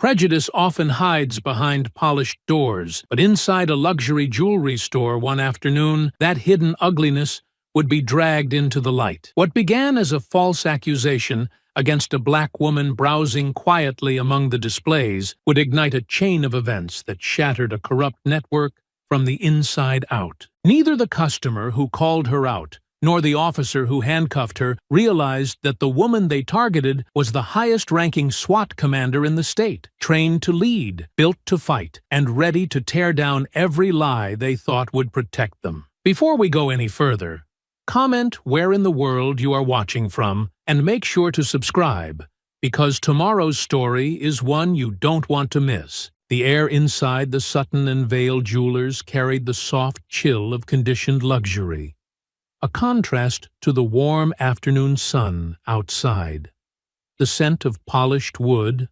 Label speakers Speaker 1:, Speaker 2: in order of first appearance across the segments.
Speaker 1: Prejudice often hides behind polished doors, but inside a luxury jewelry store one afternoon, that hidden ugliness would be dragged into the light. What began as a false accusation against a black woman browsing quietly among the displays would ignite a chain of events that shattered a corrupt network from the inside out. Neither the customer who called her out nor the officer who handcuffed her realized that the woman they targeted was the highest-ranking SWAT commander in the state, trained to lead, built to fight, and ready to tear down every lie they thought would protect them. Before we go any further, comment where in the world you are watching from, and make sure to subscribe, because tomorrow's story is one you don't want to miss. The air inside the Sutton and Vale jewelers carried the soft chill of conditioned luxury, a contrast to the warm afternoon sun outside. The scent of polished wood,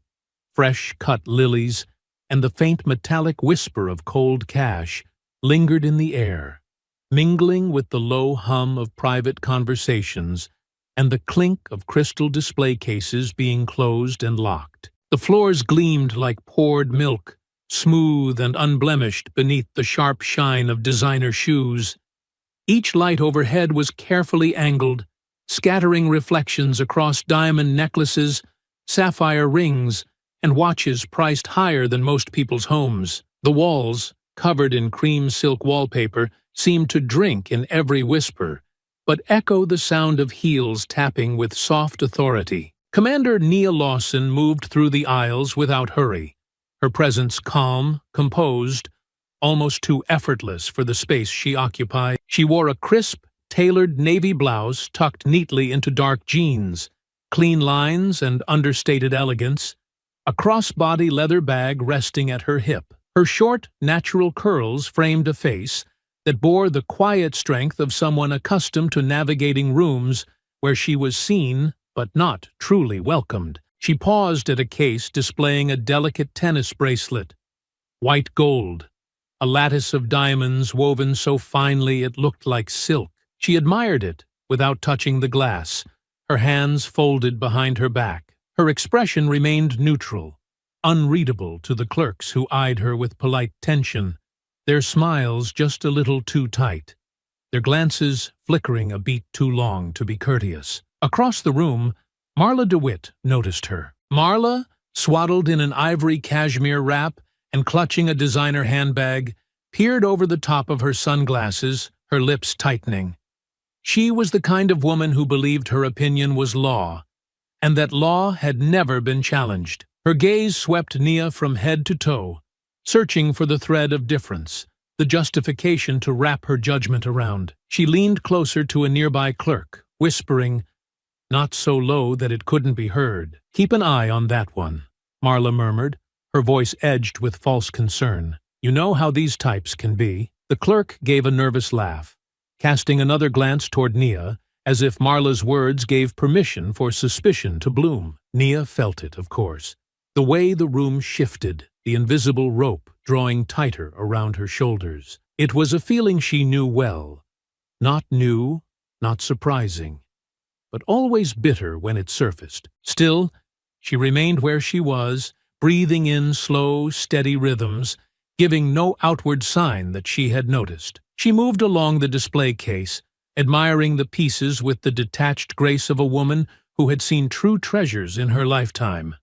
Speaker 1: fresh-cut lilies, and the faint metallic whisper of cold cash lingered in the air, mingling with the low hum of private conversations and the clink of crystal display cases being closed and locked. The floors gleamed like poured milk, smooth and unblemished beneath the sharp shine of designer shoes. Each light overhead was carefully angled, scattering reflections across diamond necklaces, sapphire rings, and watches priced higher than most people's homes. The walls, covered in cream silk wallpaper, seemed to drink in every whisper, but echo the sound of heels tapping with soft authority. Commander Nia Lawson moved through the aisles without hurry, her presence calm, composed, almost too effortless for the space she occupied. She wore a crisp, tailored navy blouse tucked neatly into dark jeans, clean lines and understated elegance, a crossbody leather bag resting at her hip. Her short, natural curls framed a face that bore the quiet strength of someone accustomed to navigating rooms where she was seen but not truly welcomed. She paused at a case displaying a delicate tennis bracelet, white gold, a lattice of diamonds woven so finely it looked like silk. She admired it without touching the glass, her hands folded behind her back. Her expression remained neutral, unreadable to the clerks who eyed her with polite tension, their smiles just a little too tight, their glances flickering a beat too long to be courteous. Across the room, Marla DeWitt noticed her. Marla, swaddled in an ivory cashmere wrap and clutching a designer handbag, peered over the top of her sunglasses, her lips tightening. She was the kind of woman who believed her opinion was law, and that law had never been challenged. Her gaze swept Nia from head to toe, searching for the thread of difference, the justification to wrap her judgment around. She leaned closer to a nearby clerk, whispering, not so low that it couldn't be heard. "Keep an eye on that one," Marla murmured, her voice edged with false concern. "You know how these types can be." The clerk gave a nervous laugh, casting another glance toward Nia, as if Marla's words gave permission for suspicion to bloom. Nia felt it, of course. The way the room shifted, the invisible rope drawing tighter around her shoulders. It was a feeling she knew well. Not new, not surprising, but always bitter when it surfaced. Still, she remained where she was, breathing in slow, steady rhythms, giving no outward sign that she had noticed. She moved along the display case, admiring the pieces with the detached grace of a woman who had seen true treasures in her lifetime.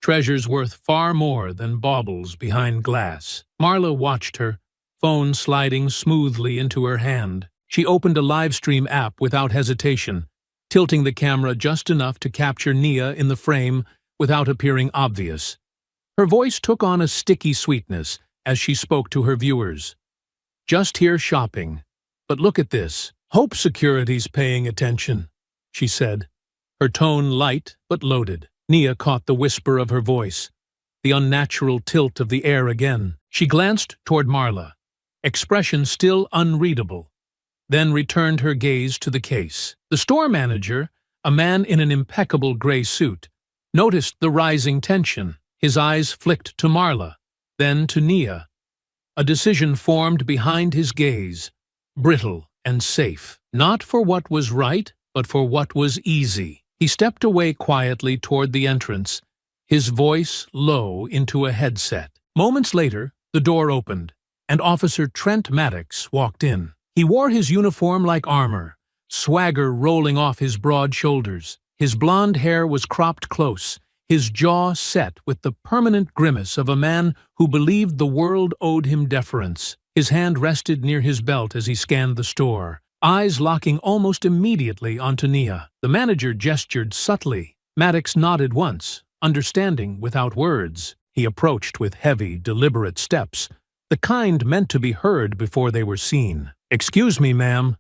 Speaker 1: Treasures worth far more than baubles behind glass. Marla watched her, phone sliding smoothly into her hand. She opened a live-stream app without hesitation, tilting the camera just enough to capture Nia in the frame without appearing obvious. Her voice took on a sticky sweetness as she spoke to her viewers. "Just here shopping, but look at this. Hope Security's paying attention," she said, her tone light but loaded. Nia caught the whisper of her voice, the unnatural tilt of the air again. She glanced toward Marla, expression still unreadable, then returned her gaze to the case. The store manager, a man in an impeccable gray suit, noticed the rising tension. His eyes flicked to Marla, then to Nia. A decision formed behind his gaze, brittle and safe, not for what was right, but for what was easy. He stepped away quietly toward the entrance, his voice low into a headset. Moments later, the door opened, and Officer Trent Maddox walked in. He wore his uniform like armor, swagger rolling off his broad shoulders. His blonde hair was cropped close, his jaw set with the permanent grimace of a man who believed the world owed him deference. His hand rested near his belt as he scanned the store, eyes locking almost immediately onto Nia. The manager gestured subtly. Maddox nodded once, understanding without words. He approached with heavy, deliberate steps, the kind meant to be heard before they were seen. "Excuse me, ma'am,"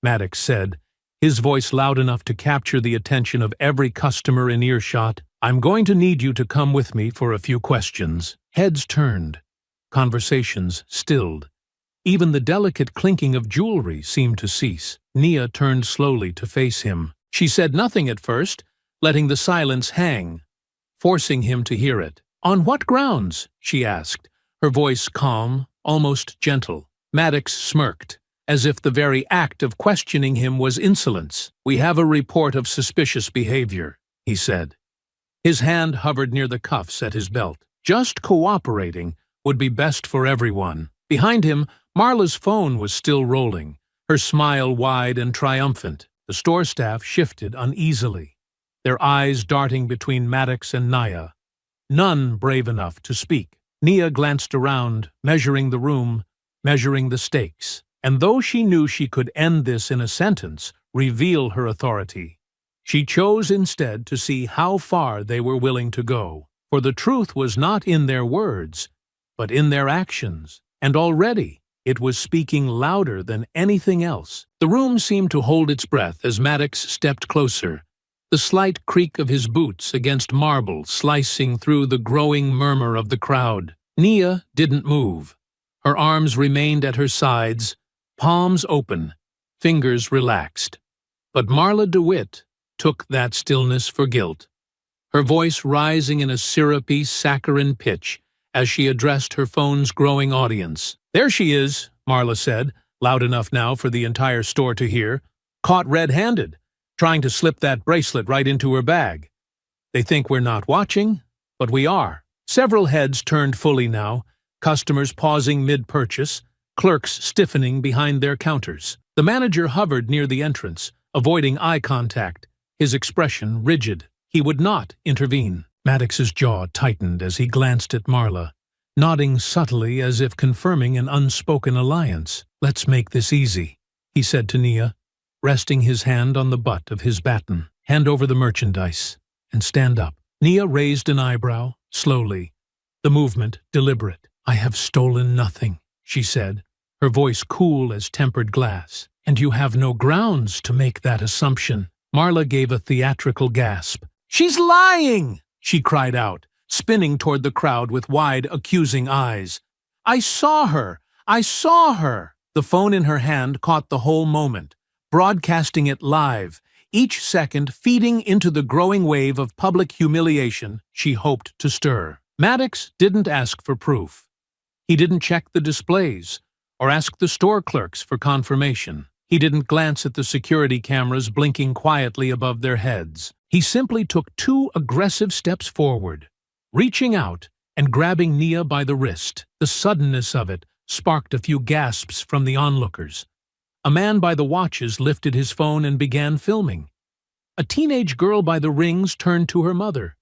Speaker 1: Maddox said, his voice loud enough to capture the attention of every customer in earshot. "I'm going to need you to come with me for a few questions." Heads turned. Conversations stilled. Even the delicate clinking of jewelry seemed to cease. Nia turned slowly to face him. She said nothing at first, letting the silence hang, forcing him to hear it. "On what grounds?" she asked, her voice calm, almost gentle. Maddox smirked, as if the very act of questioning him was insolence. "We have a report of suspicious behavior," he said. His hand hovered near the cuffs at his belt. Just cooperating would be best for everyone. Behind him, Marla's phone was still rolling, her smile wide and triumphant. The store staff shifted uneasily, their eyes darting between Maddox and Nia, none brave enough to speak. Nia glanced around, measuring the room, measuring the stakes. And though she knew she could end this in a sentence, reveal her authority, she chose instead to see how far they were willing to go. For the truth was not in their words, but in their actions, and already it was speaking louder than anything else. The room seemed to hold its breath as Maddox stepped closer, the slight creak of his boots against marble slicing through the growing murmur of the crowd. Nia didn't move. Her arms remained at her sides, palms open, fingers relaxed. But Marla DeWitt took that stillness for guilt, her voice rising in a syrupy, saccharine pitch as she addressed her phone's growing audience. "There she is," Marla said, loud enough now for the entire store to hear, "caught red-handed, trying to slip that bracelet right into her bag. They think we're not watching, but we are." Several heads turned fully now, customers pausing mid-purchase, clerks stiffening behind their counters. The manager hovered near the entrance, avoiding eye contact, his expression rigid. He would not intervene. Maddox's jaw tightened as he glanced at Marla, nodding subtly as if confirming an unspoken alliance. "Let's make this easy," he said to Nia, resting his hand on the butt of his baton. "Hand over the merchandise and stand up." Nia raised an eyebrow, slowly, the movement deliberate. "I have stolen nothing," she said, her voice cool as tempered glass. "And you have no grounds to make that assumption." Marla gave a theatrical gasp. "She's lying!" she cried out, spinning toward the crowd with wide, accusing eyes. "I saw her! I saw her!" The phone in her hand caught the whole moment, broadcasting it live, each second feeding into the growing wave of public humiliation she hoped to stir. Maddox didn't ask for proof. He didn't check the displays or ask the store clerks for confirmation. He didn't glance at the security cameras blinking quietly above their heads. He simply took 2 aggressive steps forward, reaching out and grabbing Nia by the wrist. The suddenness of it sparked a few gasps from the onlookers. A man by the watches lifted his phone and began filming. A teenage girl by the rings turned to her mother,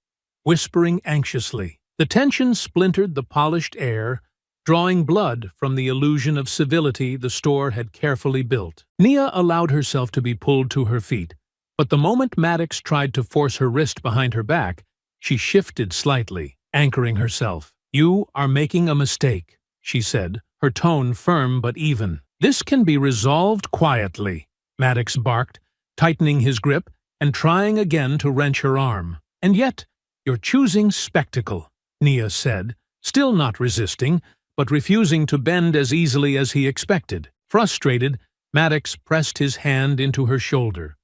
Speaker 1: whispering anxiously. The tension splintered the polished air, drawing blood from the illusion of civility the store had carefully built. Nia allowed herself to be pulled to her feet, but the moment Maddox tried to force her wrist behind her back, she shifted slightly, anchoring herself. "You are making a mistake," she said, her tone firm but even. "This can be resolved quietly," Maddox barked, tightening his grip and trying again to wrench her arm. "And yet, you're choosing spectacle," Nia said, still not resisting, but refusing to bend as easily as he expected. Frustrated, Maddox pressed his hand into her shoulder,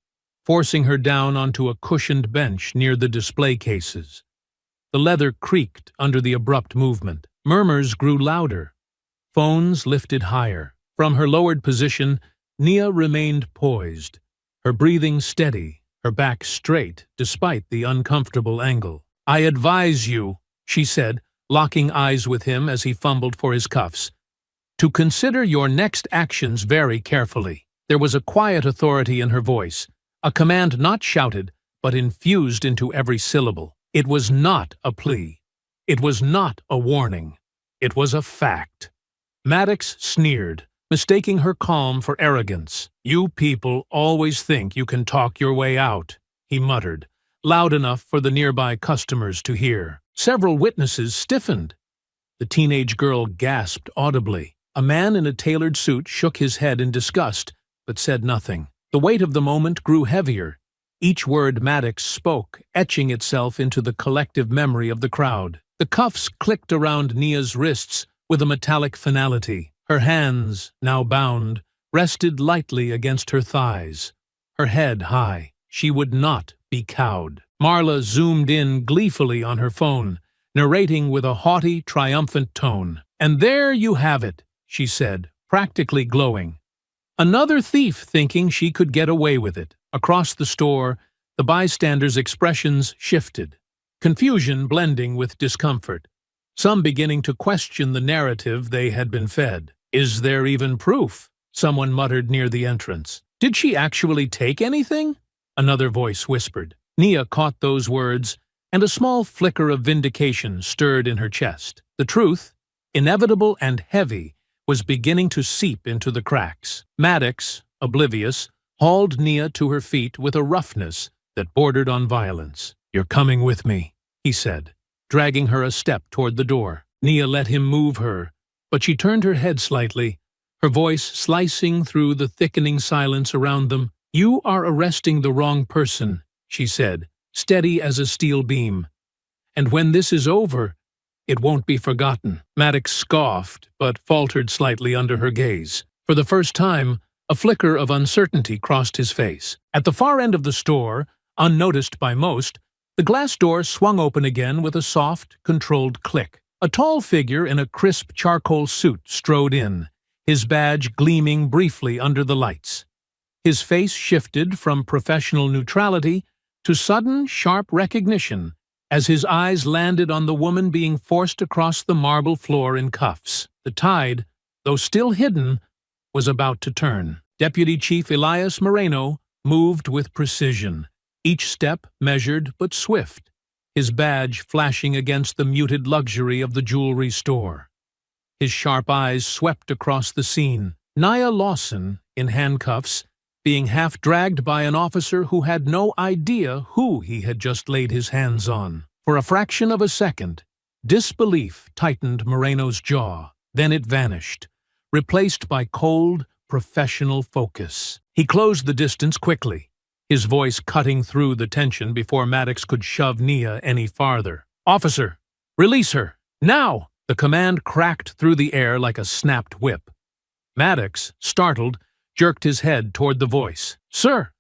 Speaker 1: forcing her down onto a cushioned bench near the display cases. The leather creaked under the abrupt movement. Murmurs grew louder. Phones lifted higher. From her lowered position, Nia remained poised, her breathing steady, her back straight despite the uncomfortable angle. "I advise you," she said, locking eyes with him as he fumbled for his cuffs, "to consider your next actions very carefully." There was a quiet authority in her voice, a command not shouted, but infused into every syllable. It was not a plea. It was not a warning. It was a fact. Maddox sneered, mistaking her calm for arrogance. "You people always think you can talk your way out," he muttered, loud enough for the nearby customers to hear. Several witnesses stiffened. The teenage girl gasped audibly. A man in a tailored suit shook his head in disgust, but said nothing. The weight of the moment grew heavier, each word Maddox spoke etching itself into the collective memory of the crowd. The cuffs clicked around Nia's wrists with a metallic finality. Her hands, now bound, rested lightly against her thighs, her head high. She would not be cowed. Marla zoomed in gleefully on her phone, narrating with a haughty, triumphant tone. "And there you have it," she said, practically glowing. "Another thief thinking she could get away with it." Across the store, the bystanders' expressions shifted, confusion blending with discomfort, some beginning to question the narrative they had been fed. "Is there even proof?" someone muttered near the entrance. "Did she actually take anything?" another voice whispered. Nia caught those words, and a small flicker of vindication stirred in her chest. The truth, inevitable and heavy, was beginning to seep into the cracks. Maddox, oblivious, hauled Nia to her feet with a roughness that bordered on violence. "You're coming with me," he said, dragging her a step toward the door. Nia let him move her, but she turned her head slightly, her voice slicing through the thickening silence around them. "You are arresting the wrong person," she said, steady as a steel beam. "And when this is over, it won't be forgotten." Maddox scoffed, but faltered slightly under her gaze. For the first time, a flicker of uncertainty crossed his face. At the far end of the store, unnoticed by most, the glass door swung open again with a soft, controlled click. A tall figure in a crisp charcoal suit strode in, his badge gleaming briefly under the lights. His face shifted from professional neutrality to sudden, sharp recognition as his eyes landed on the woman being forced across the marble floor in cuffs. The tide, though still hidden, was about to turn. Deputy Chief Elias Moreno moved with precision, each step measured but swift, his badge flashing against the muted luxury of the jewelry store. His sharp eyes swept across the scene. Nia Lawson, in handcuffs, being half-dragged by an officer who had no idea who he had just laid his hands on. For a fraction of a second, disbelief tightened Moreno's jaw. Then it vanished, replaced by cold, professional focus. He closed the distance quickly, his voice cutting through the tension before Maddox could shove Nia any farther. "Officer, release her! Now!" The command cracked through the air like a snapped whip. Maddox, startled, jerked his head toward the voice. "Sir,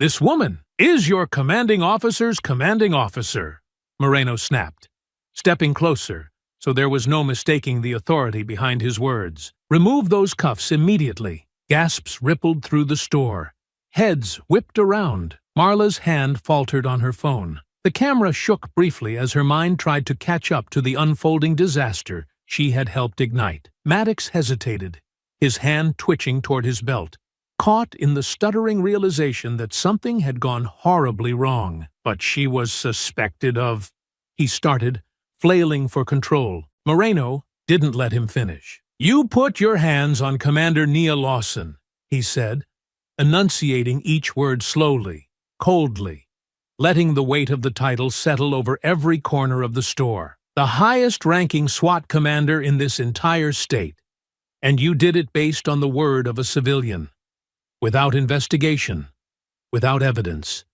Speaker 1: this woman is your commanding officer's commanding officer," Moreno snapped, stepping closer, so there was no mistaking the authority behind his words. "Remove those cuffs immediately." Gasps rippled through the store. Heads whipped around. Marla's hand faltered on her phone. The camera shook briefly as her mind tried to catch up to the unfolding disaster she had helped ignite. Maddox hesitated, his hand twitching toward his belt, caught in the stuttering realization that something had gone horribly wrong. But she was suspected of... He started, flailing for control. Moreno didn't let him finish. "You put your hands on Commander Nia Lawson," he said, enunciating each word slowly, coldly, letting the weight of the title settle over every corner of the store. "The highest-ranking SWAT commander in this entire state. And you did it based on the word of a civilian. Without investigation, without evidence,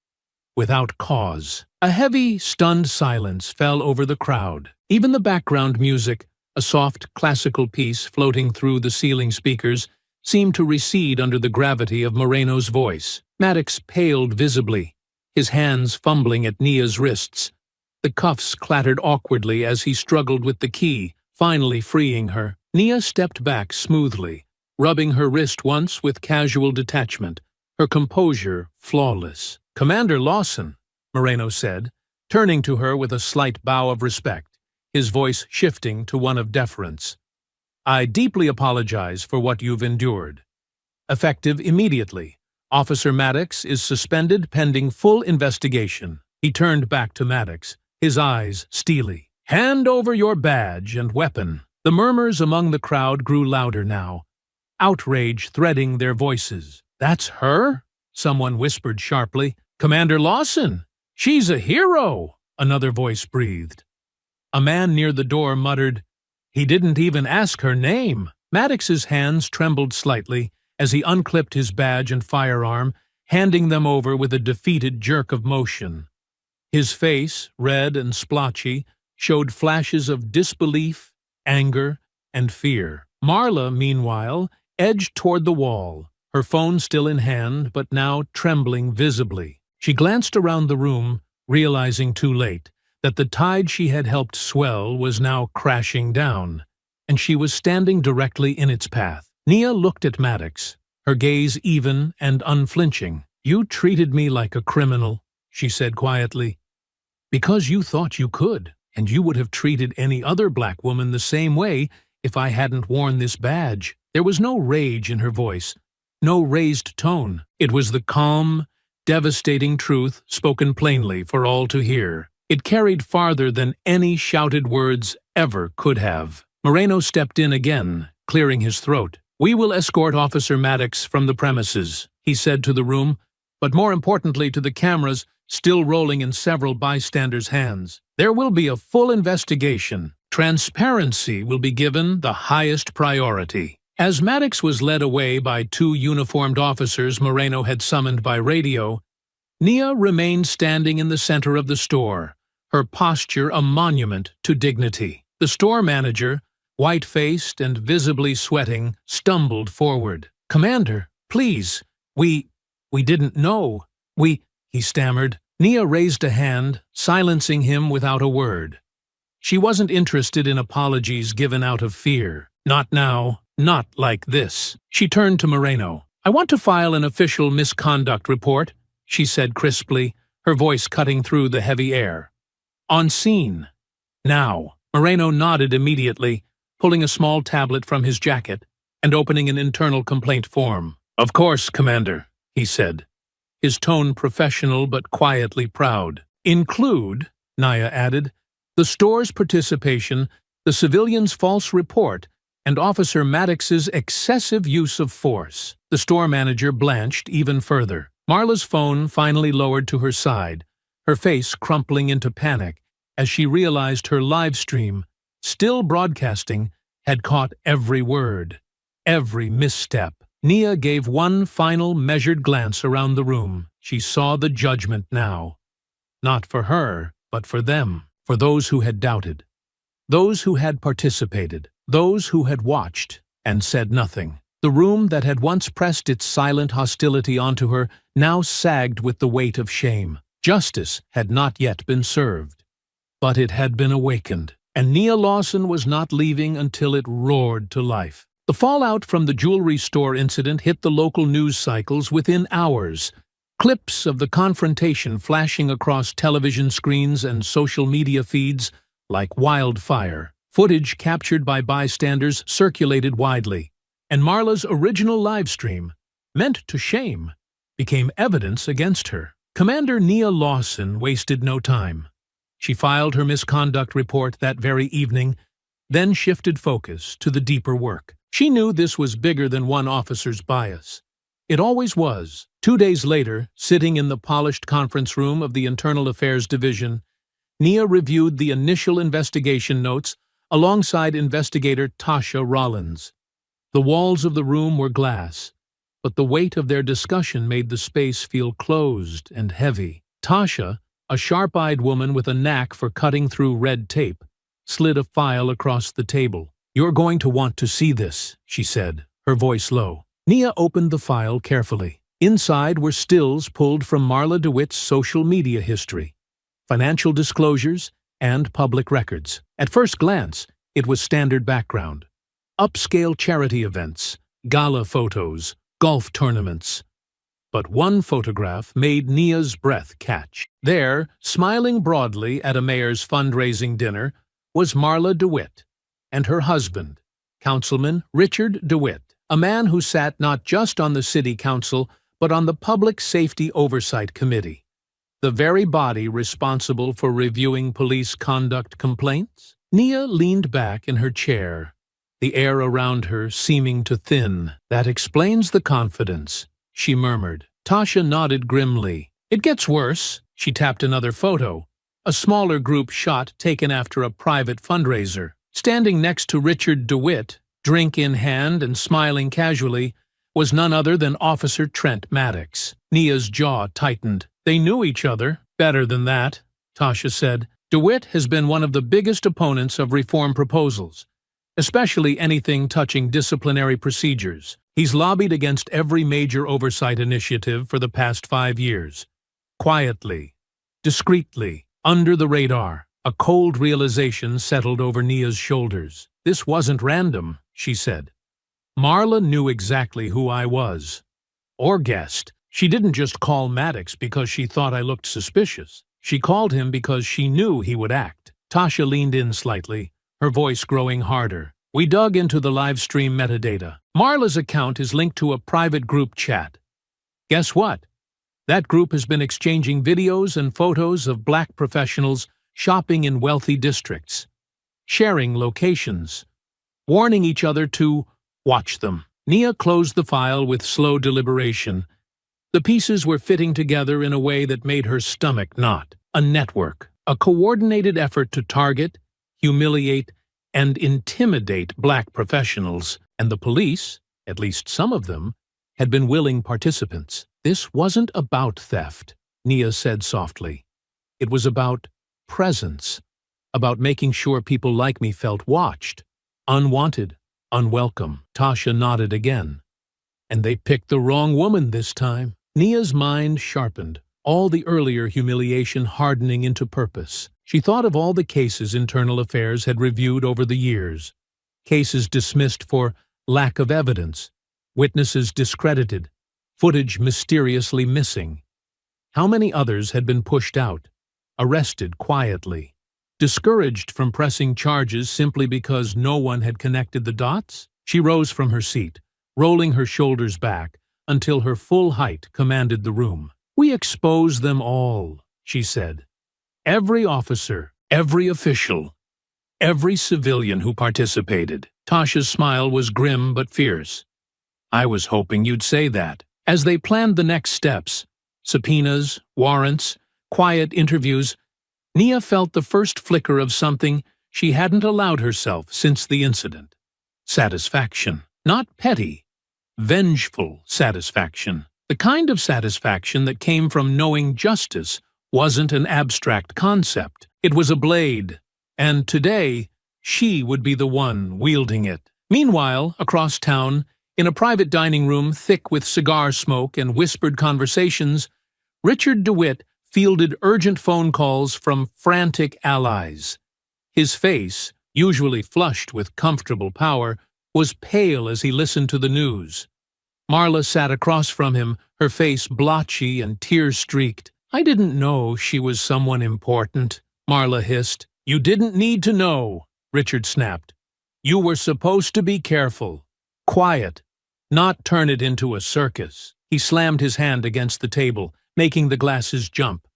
Speaker 1: without cause." A heavy, stunned silence fell over the crowd. Even the background music, a soft classical piece floating through the ceiling speakers, seemed to recede under the gravity of Moreno's voice. Maddox paled visibly, his hands fumbling at Nia's wrists. The cuffs clattered awkwardly as he struggled with the key, finally freeing her. Nia stepped back smoothly, rubbing her wrist once with casual detachment, her composure flawless. "Commander Lawson," Moreno said, turning to her with a slight bow of respect, his voice shifting to one of deference. "I deeply apologize for what you've endured. Effective immediately. Officer Maddox is suspended pending full investigation." He turned back to Maddox, his eyes steely. "Hand over your badge and weapon." The murmurs among the crowd grew louder now, outrage threading their voices. "That's her?" someone whispered sharply. "Commander Lawson! She's a hero!" another voice breathed. A man near the door muttered, "He didn't even ask her name." Maddox's hands trembled slightly as he unclipped his badge and firearm, handing them over with a defeated jerk of motion. His face, red and splotchy, showed flashes of disbelief, anger, and fear. Marla, meanwhile, edged toward the wall, her phone still in hand but now trembling visibly. She glanced around the room, realizing too late that the tide she had helped swell was now crashing down, and she was standing directly in its path. Nia looked at Maddox, her gaze even and unflinching. "You treated me like a criminal," she said quietly, "because you thought you could, and you would have treated any other black woman the same way if I hadn't worn this badge." There was no rage in her voice, no raised tone. It was the calm, devastating truth spoken plainly for all to hear. It carried farther than any shouted words ever could have. Moreno stepped in again, clearing his throat. "We will escort Officer Maddox from the premises," he said to the room, but more importantly to the cameras still rolling in several bystanders' hands. "There will be a full investigation. Transparency will be given the highest priority." As Maddox was led away by two uniformed officers Moreno had summoned by radio, Nia remained standing in the center of the store, her posture a monument to dignity. The store manager, white-faced and visibly sweating, stumbled forward. "Commander, please, we didn't know. He stammered. Nia raised a hand, silencing him without a word. She wasn't interested in apologies given out of fear. Not now, not like this. She turned to Moreno. "I want to file an official misconduct report," she said crisply, her voice cutting through the heavy air. "On scene. Now." Moreno nodded immediately, pulling a small tablet from his jacket and opening an internal complaint form. "Of course, Commander," he said, his tone professional but quietly proud. "Include," Nia added, "the store's participation, the civilian's false report, and Officer Maddox's excessive use of force." The store manager blanched even further. Marla's phone finally lowered to her side, her face crumpling into panic as she realized her live stream, still broadcasting, had caught every word, every misstep. Nia gave one final measured glance around the room. She saw the judgment now. Not for her, but for them, for those who had doubted, those who had participated, those who had watched and said nothing. The room that had once pressed its silent hostility onto her now sagged with the weight of shame. Justice had not yet been served, but it had been awakened, and Nia Lawson was not leaving until it roared to life. The fallout from the jewelry store incident hit the local news cycles within hours, clips of the confrontation flashing across television screens and social media feeds like wildfire. Footage captured by bystanders circulated widely, and Marla's original livestream, meant to shame, became evidence against her. Commander Nia Lawson wasted no time. She filed her misconduct report that very evening, then shifted focus to the deeper work. She knew this was bigger than one officer's bias. It always was. 2 days later, sitting in the polished conference room of the Internal Affairs Division, Nia reviewed the initial investigation notes alongside investigator Tasha Rollins. The walls of the room were glass, but the weight of their discussion made the space feel closed and heavy. Tasha, a sharp-eyed woman with a knack for cutting through red tape, slid a file across the table. "You're going to want to see this," she said, her voice low. Nia opened the file carefully. Inside were stills pulled from Marla DeWitt's social media history, financial disclosures, and public records. At first glance, it was standard background. Upscale charity events, gala photos, golf tournaments. But one photograph made Nia's breath catch. There, smiling broadly at a mayor's fundraising dinner, was Marla DeWitt and her husband, Councilman Richard DeWitt, a man who sat not just on the city council but on the Public Safety Oversight Committee, the very body responsible for reviewing police conduct complaints. Nia leaned back in her chair, the air around her seeming to thin. "That explains the confidence," she murmured. Tasha nodded grimly. "It gets worse." She tapped another photo, a smaller group shot taken after a private fundraiser. Standing next to Richard DeWitt, drink in hand and smiling casually, was none other than Officer Trent Maddox. Nia's jaw tightened. "They knew each other." "Better than that," Tasha said. "DeWitt has been one of the biggest opponents of reform proposals, especially anything touching disciplinary procedures. He's lobbied against every major oversight initiative for the past 5 years. Quietly, discreetly, under the radar." A cold realization settled over Nia's shoulders. "This wasn't random," she said. "Marla knew exactly who I was. Or guessed. She didn't just call Maddox because she thought I looked suspicious. She called him because she knew he would act." Tasha leaned in slightly, her voice growing harder. "We dug into the live stream metadata. Marla's account is linked to a private group chat. Guess what? That group has been exchanging videos and photos of black professionals shopping in wealthy districts, sharing locations, warning each other to watch them." Nia closed the file with slow deliberation. The pieces were fitting together in a way that made her stomach knot. A network, a coordinated effort to target, humiliate, and intimidate black professionals, and the police, at least some of them, had been willing participants. "This wasn't about theft," Nia said softly. "It was about presence, about making sure people like me felt watched, unwanted, unwelcome." Tasha nodded again. "And they picked the wrong woman this time." Nia's mind sharpened, all the earlier humiliation hardening into purpose. She thought of all the cases Internal Affairs had reviewed over the years, cases dismissed for lack of evidence, witnesses discredited, footage mysteriously missing. How many others had been pushed out, arrested quietly, discouraged from pressing charges simply because no one had connected the dots? She rose from her seat, rolling her shoulders back until her full height commanded the room. "We expose them all," she said. "Every officer, every official, every civilian who participated." Tasha's smile was grim but fierce. "I was hoping you'd say that." As they planned the next steps, subpoenas, warrants, quiet interviews, Nia felt the first flicker of something she hadn't allowed herself since the incident. Satisfaction. Not petty, vengeful satisfaction. The kind of satisfaction that came from knowing justice wasn't an abstract concept. It was a blade, and today she would be the one wielding it. Meanwhile, across town, in a private dining room thick with cigar smoke and whispered conversations, Richard DeWitt fielded urgent phone calls from frantic allies. His face, usually flushed with comfortable power, was pale as he listened to the news. Marla sat across from him, her face blotchy and tear-streaked. "I didn't know she was someone important," Marla hissed. "You didn't need to know," Richard snapped. "You were supposed to be careful, quiet, not turn it into a circus." He slammed his hand against the table, making the glasses jump.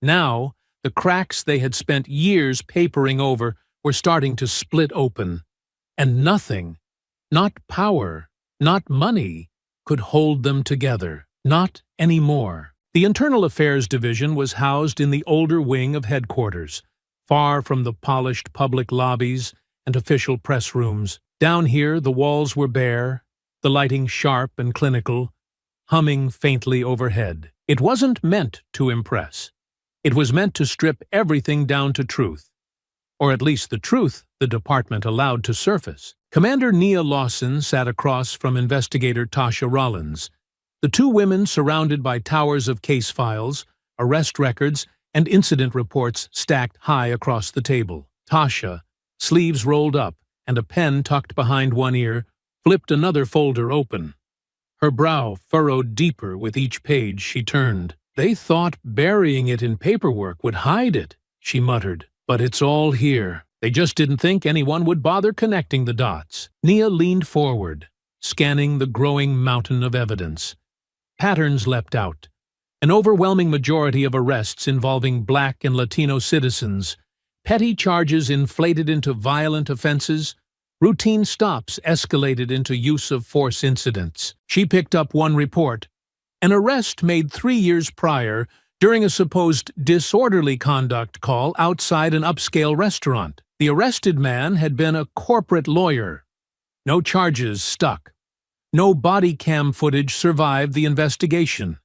Speaker 1: Now, the cracks they had spent years papering over were starting to split open, and nothing, not power, not money, could hold them together. Not anymore. The Internal Affairs Division was housed in the older wing of headquarters, far from the polished public lobbies and official press rooms. Down here, the walls were bare, the lighting sharp and clinical, humming faintly overhead. It wasn't meant to impress. It was meant to strip everything down to truth, or at least the truth the department allowed to surface. Commander Nia Lawson sat across from Investigator Tasha Rollins, the two women surrounded by towers of case files, arrest records, and incident reports stacked high across the table. Tasha, sleeves rolled up and a pen tucked behind one ear, flipped another folder open. Her brow furrowed deeper with each page she turned. "They thought burying it in paperwork would hide it," she muttered. "But it's all here. They just didn't think anyone would bother connecting the dots." Nia leaned forward, scanning the growing mountain of evidence. Patterns leapt out. An overwhelming majority of arrests involving Black and Latino citizens, petty charges inflated into violent offenses, routine stops escalated into use-of-force incidents. She picked up one report. An arrest made 3 years prior during a supposed disorderly conduct call outside an upscale restaurant. The arrested man had been a corporate lawyer. No charges stuck. No body cam footage survived the investigation.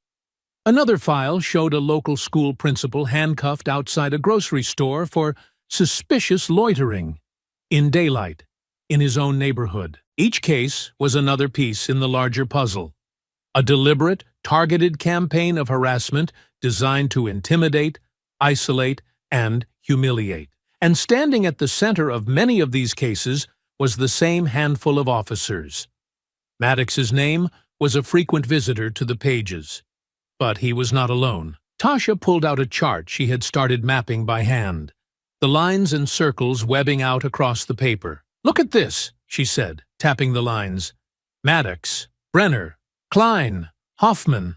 Speaker 1: Another file showed a local school principal handcuffed outside a grocery store for suspicious loitering in daylight in his own neighborhood. Each case was another piece in the larger puzzle. A deliberate, targeted campaign of harassment designed to intimidate, isolate, and humiliate. And standing at the center of many of these cases was the same handful of officers. Maddox's name was a frequent visitor to the pages. But he was not alone. Tasha pulled out a chart she had started mapping by hand, the lines and circles webbing out across the paper. "Look at this," she said, tapping the lines. "Maddox, Brenner, Klein, Hoffman,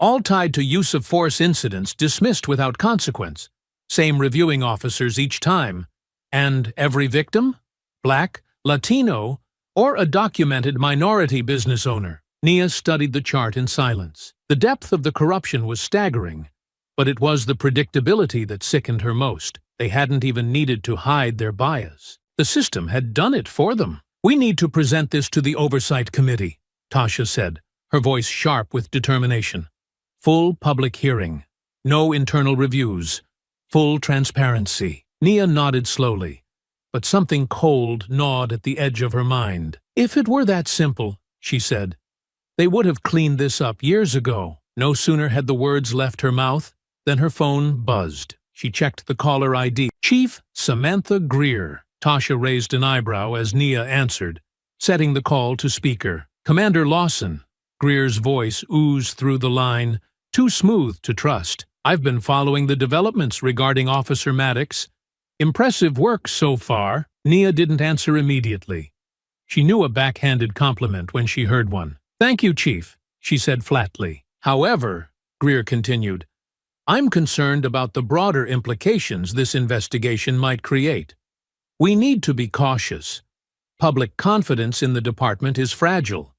Speaker 1: all tied to use-of-force incidents dismissed without consequence. Same reviewing officers each time. And every victim? Black, Latino, or a documented minority business owner." Nia studied the chart in silence. The depth of the corruption was staggering, but it was the predictability that sickened her most. They hadn't even needed to hide their bias. The system had done it for them. "We need to present this to the Oversight Committee," Tasha said, her voice sharp with determination. "Full public hearing. No internal reviews. Full transparency." Nia nodded slowly, but something cold gnawed at the edge of her mind. "If it were that simple," she said, "they would have cleaned this up years ago." No sooner had the words left her mouth than her phone buzzed. She checked the caller ID. "Chief Samantha Greer." Tasha raised an eyebrow as Nia answered, setting the call to speaker. "Commander Lawson." Greer's voice oozed through the line, too smooth to trust. "I've been following the developments regarding Officer Maddox. Impressive work so far." Nia didn't answer immediately. She knew a backhanded compliment when she heard one. "Thank you, Chief," she said flatly. "However," Greer continued, "I'm concerned about the broader implications this investigation might create. We need to be cautious. Public confidence in the department is fragile.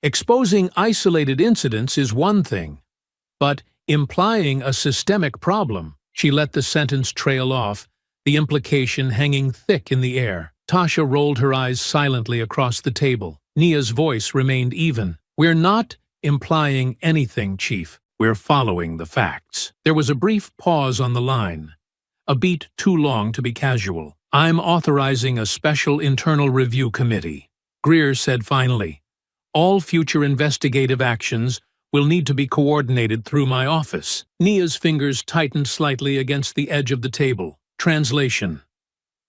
Speaker 1: Exposing isolated incidents is one thing, but implying a systemic problem." She let the sentence trail off, the implication hanging thick in the air. Tasha rolled her eyes silently across the table. Nia's voice remained even. "We're not implying anything, Chief. We're following the facts." There was a brief pause on the line, a beat too long to be casual. "I'm authorizing a special internal review committee," Greer said finally. "All future investigative actions will need to be coordinated through my office." Nia's fingers tightened slightly against the edge of the table. Translation.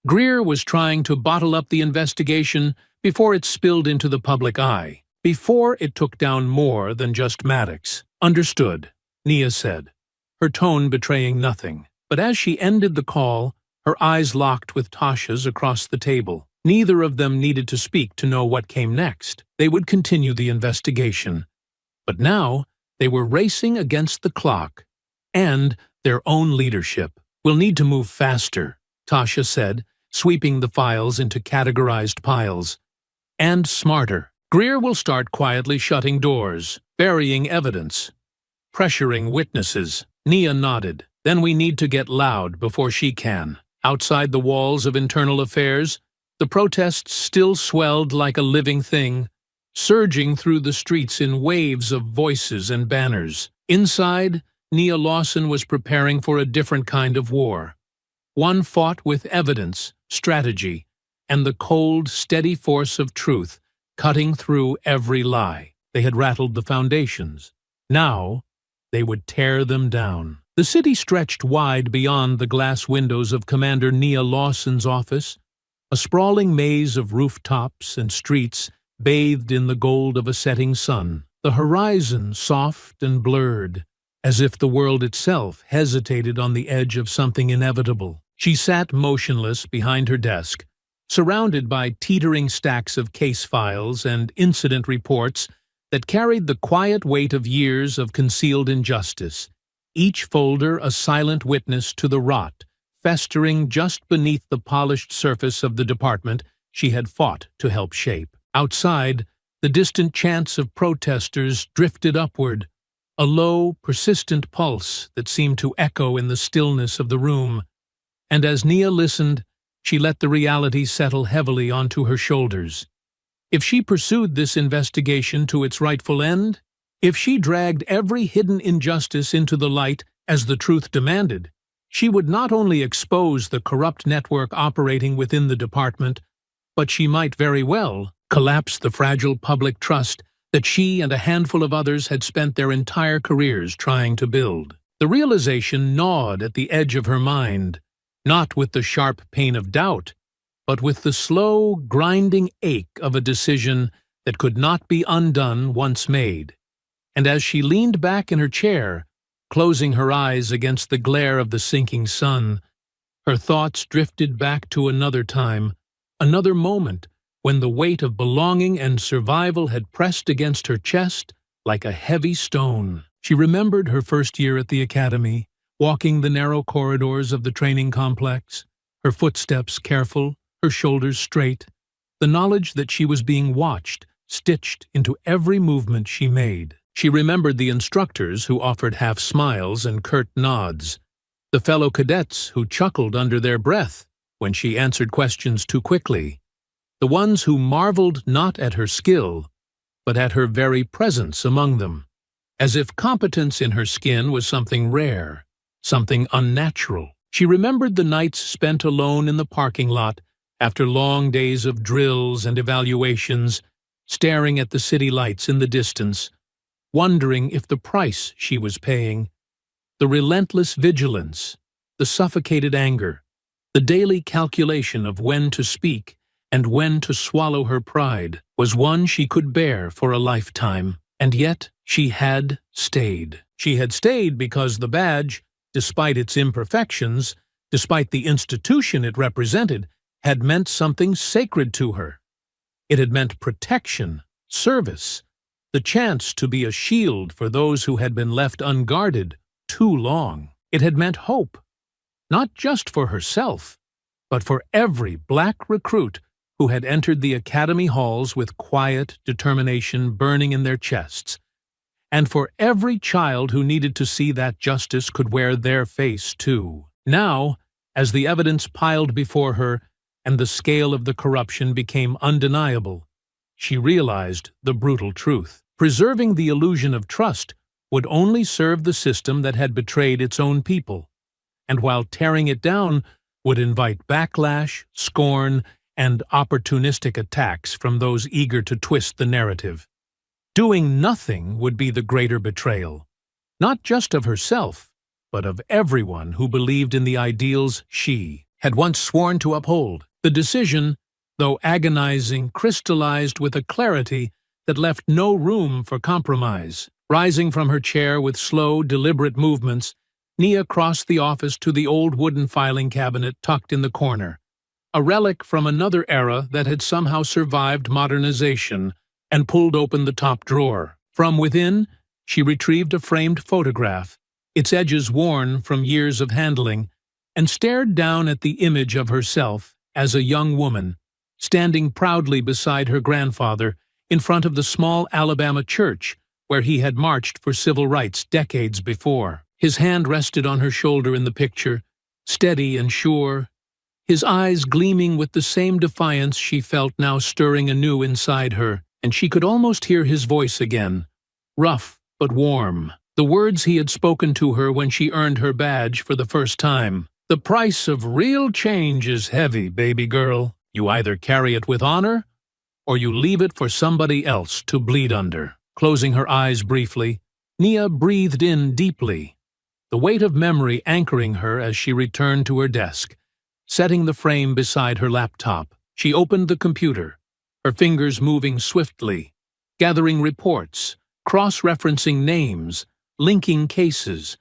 Speaker 1: Greer was trying to bottle up the investigation before it spilled into the public eye, before it took down more than just Maddox. "Understood," Nia said, her tone betraying nothing. But as she ended the call, her eyes locked with Tasha's across the table. Neither of them needed to speak to know what came next. They would continue the investigation. But now they were racing against the clock and their own leadership. "We'll need to move faster," Tasha said, sweeping the files into categorized piles. "And smarter. Greer will start quietly shutting doors, burying evidence, pressuring witnesses." Nia nodded. "Then we need to get loud before she can." Outside the walls of internal affairs, the protests still swelled like a living thing, surging through the streets in waves of voices and banners. Inside, Nia Lawson was preparing for a different kind of war. One fought with evidence, strategy, and the cold, steady force of truth, cutting through every lie. They had rattled the foundations. Now, they would tear them down. The city stretched wide beyond the glass windows of Commander Nia Lawson's office, a sprawling maze of rooftops and streets bathed in the gold of a setting sun. the horizon soft and blurred, as if the world itself hesitated on the edge of something inevitable. She sat motionless behind her desk, surrounded by teetering stacks of case files and incident reports that carried the quiet weight of years of concealed injustice, each folder a silent witness to the rot festering just beneath the polished surface of the department she had fought to help shape. Outside, the distant chants of protesters drifted upward, a low, persistent pulse that seemed to echo in the stillness of the room. And as Nia listened, she let the reality settle heavily onto her shoulders. If she pursued this investigation to its rightful end, if she dragged every hidden injustice into the light as the truth demanded, she would not only expose the corrupt network operating within the department, but she might very well collapse the fragile public trust that she and a handful of others had spent their entire careers trying to build. The realization gnawed at the edge of her mind, not with the sharp pain of doubt, but with the slow, grinding ache of a decision that could not be undone once made. And as she leaned back in her chair, closing her eyes against the glare of the sinking sun, her thoughts drifted back to another time, another moment when the weight of belonging and survival had pressed against her chest like a heavy stone. She remembered her first year at the academy, walking the narrow corridors of the training complex, her footsteps careful, her shoulders straight, the knowledge that she was being watched, stitched into every movement she made. She remembered the instructors who offered half smiles and curt nods, the fellow cadets who chuckled under their breath when she answered questions too quickly, the ones who marveled not at her skill, but at her very presence among them, as if competence in her skin was something rare, something unnatural. She remembered the nights spent alone in the parking lot after long days of drills and evaluations, staring at the city lights in the distance, wondering if the price she was paying, the relentless vigilance, the suffocated anger, the daily calculation of when to speak and when to swallow her pride, was one she could bear for a lifetime. And yet she had stayed. She had stayed because the badge, despite its imperfections, despite the institution it represented, had meant something sacred to her. It had meant protection, service, the chance to be a shield for those who had been left unguarded too long. It had meant hope, not just for herself, but for every black recruit who had entered the academy halls with quiet determination burning in their chests, and for every child who needed to see that justice could wear their face too. Now, as the evidence piled before her and the scale of the corruption became undeniable, she realized the brutal truth. Preserving the illusion of trust would only serve the system that had betrayed its own people, and while tearing it down would invite backlash, scorn, and opportunistic attacks from those eager to twist the narrative. Doing nothing would be the greater betrayal, not just of herself, but of everyone who believed in the ideals she had once sworn to uphold. The decision, though agonizing, crystallized with a clarity that left no room for compromise. Rising from her chair with slow, deliberate movements, Nia crossed the office to the old wooden filing cabinet tucked in the corner, a relic from another era that had somehow survived modernization, and pulled open the top drawer. From within, she retrieved a framed photograph, its edges worn from years of handling, and stared down at the image of herself as a young woman, standing proudly beside her grandfather in front of the small Alabama church where he had marched for civil rights decades before. His hand rested on her shoulder in the picture, steady and sure, his eyes gleaming with the same defiance she felt now stirring anew inside her, and she could almost hear his voice again, rough but warm, the words he had spoken to her when she earned her badge for the first time. "The price of real change is heavy, baby girl. You either carry it with honor, or you leave it for somebody else to bleed under." Closing her eyes briefly, Nia breathed in deeply, the weight of memory anchoring her as she returned to her desk. Setting the frame beside her laptop, she opened the computer, her fingers moving swiftly, gathering reports, cross-referencing names, linking cases,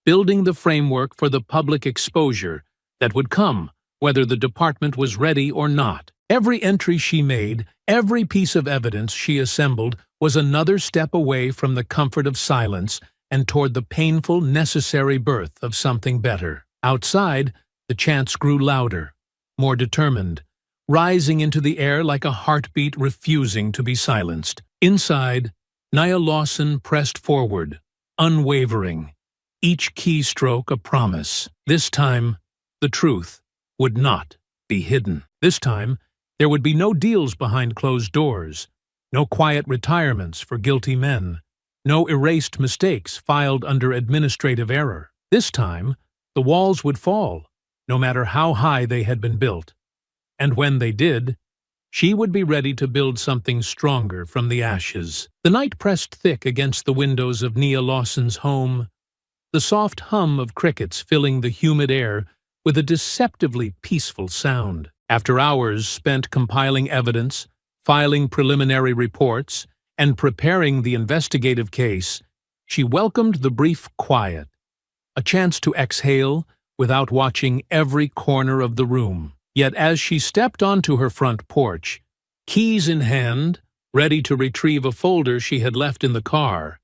Speaker 1: building the framework for the public exposure that would come whether the department was ready or not. Every entry she made, every piece of evidence she assembled was another step away from the comfort of silence and toward the painful, necessary birth of something better. Outside, the chants grew louder, more determined, rising into the air like a heartbeat refusing to be silenced. Inside, Nia Lawson pressed forward, unwavering, each keystroke a promise. This time, the truth would not be hidden. This time, there would be no deals behind closed doors, no quiet retirements for guilty men, no erased mistakes filed under administrative error. This time, the walls would fall, no matter how high they had been built. And when they did, she would be ready to build something stronger from the ashes. The night pressed thick against the windows of Nia Lawson's home, the soft hum of crickets filling the humid air with a deceptively peaceful sound. After hours spent compiling evidence, filing preliminary reports, and preparing the investigative case, she welcomed the brief quiet, a chance to exhale without watching every corner of the room. Yet as she stepped onto her front porch, keys in hand, ready to retrieve a folder she had left in the car,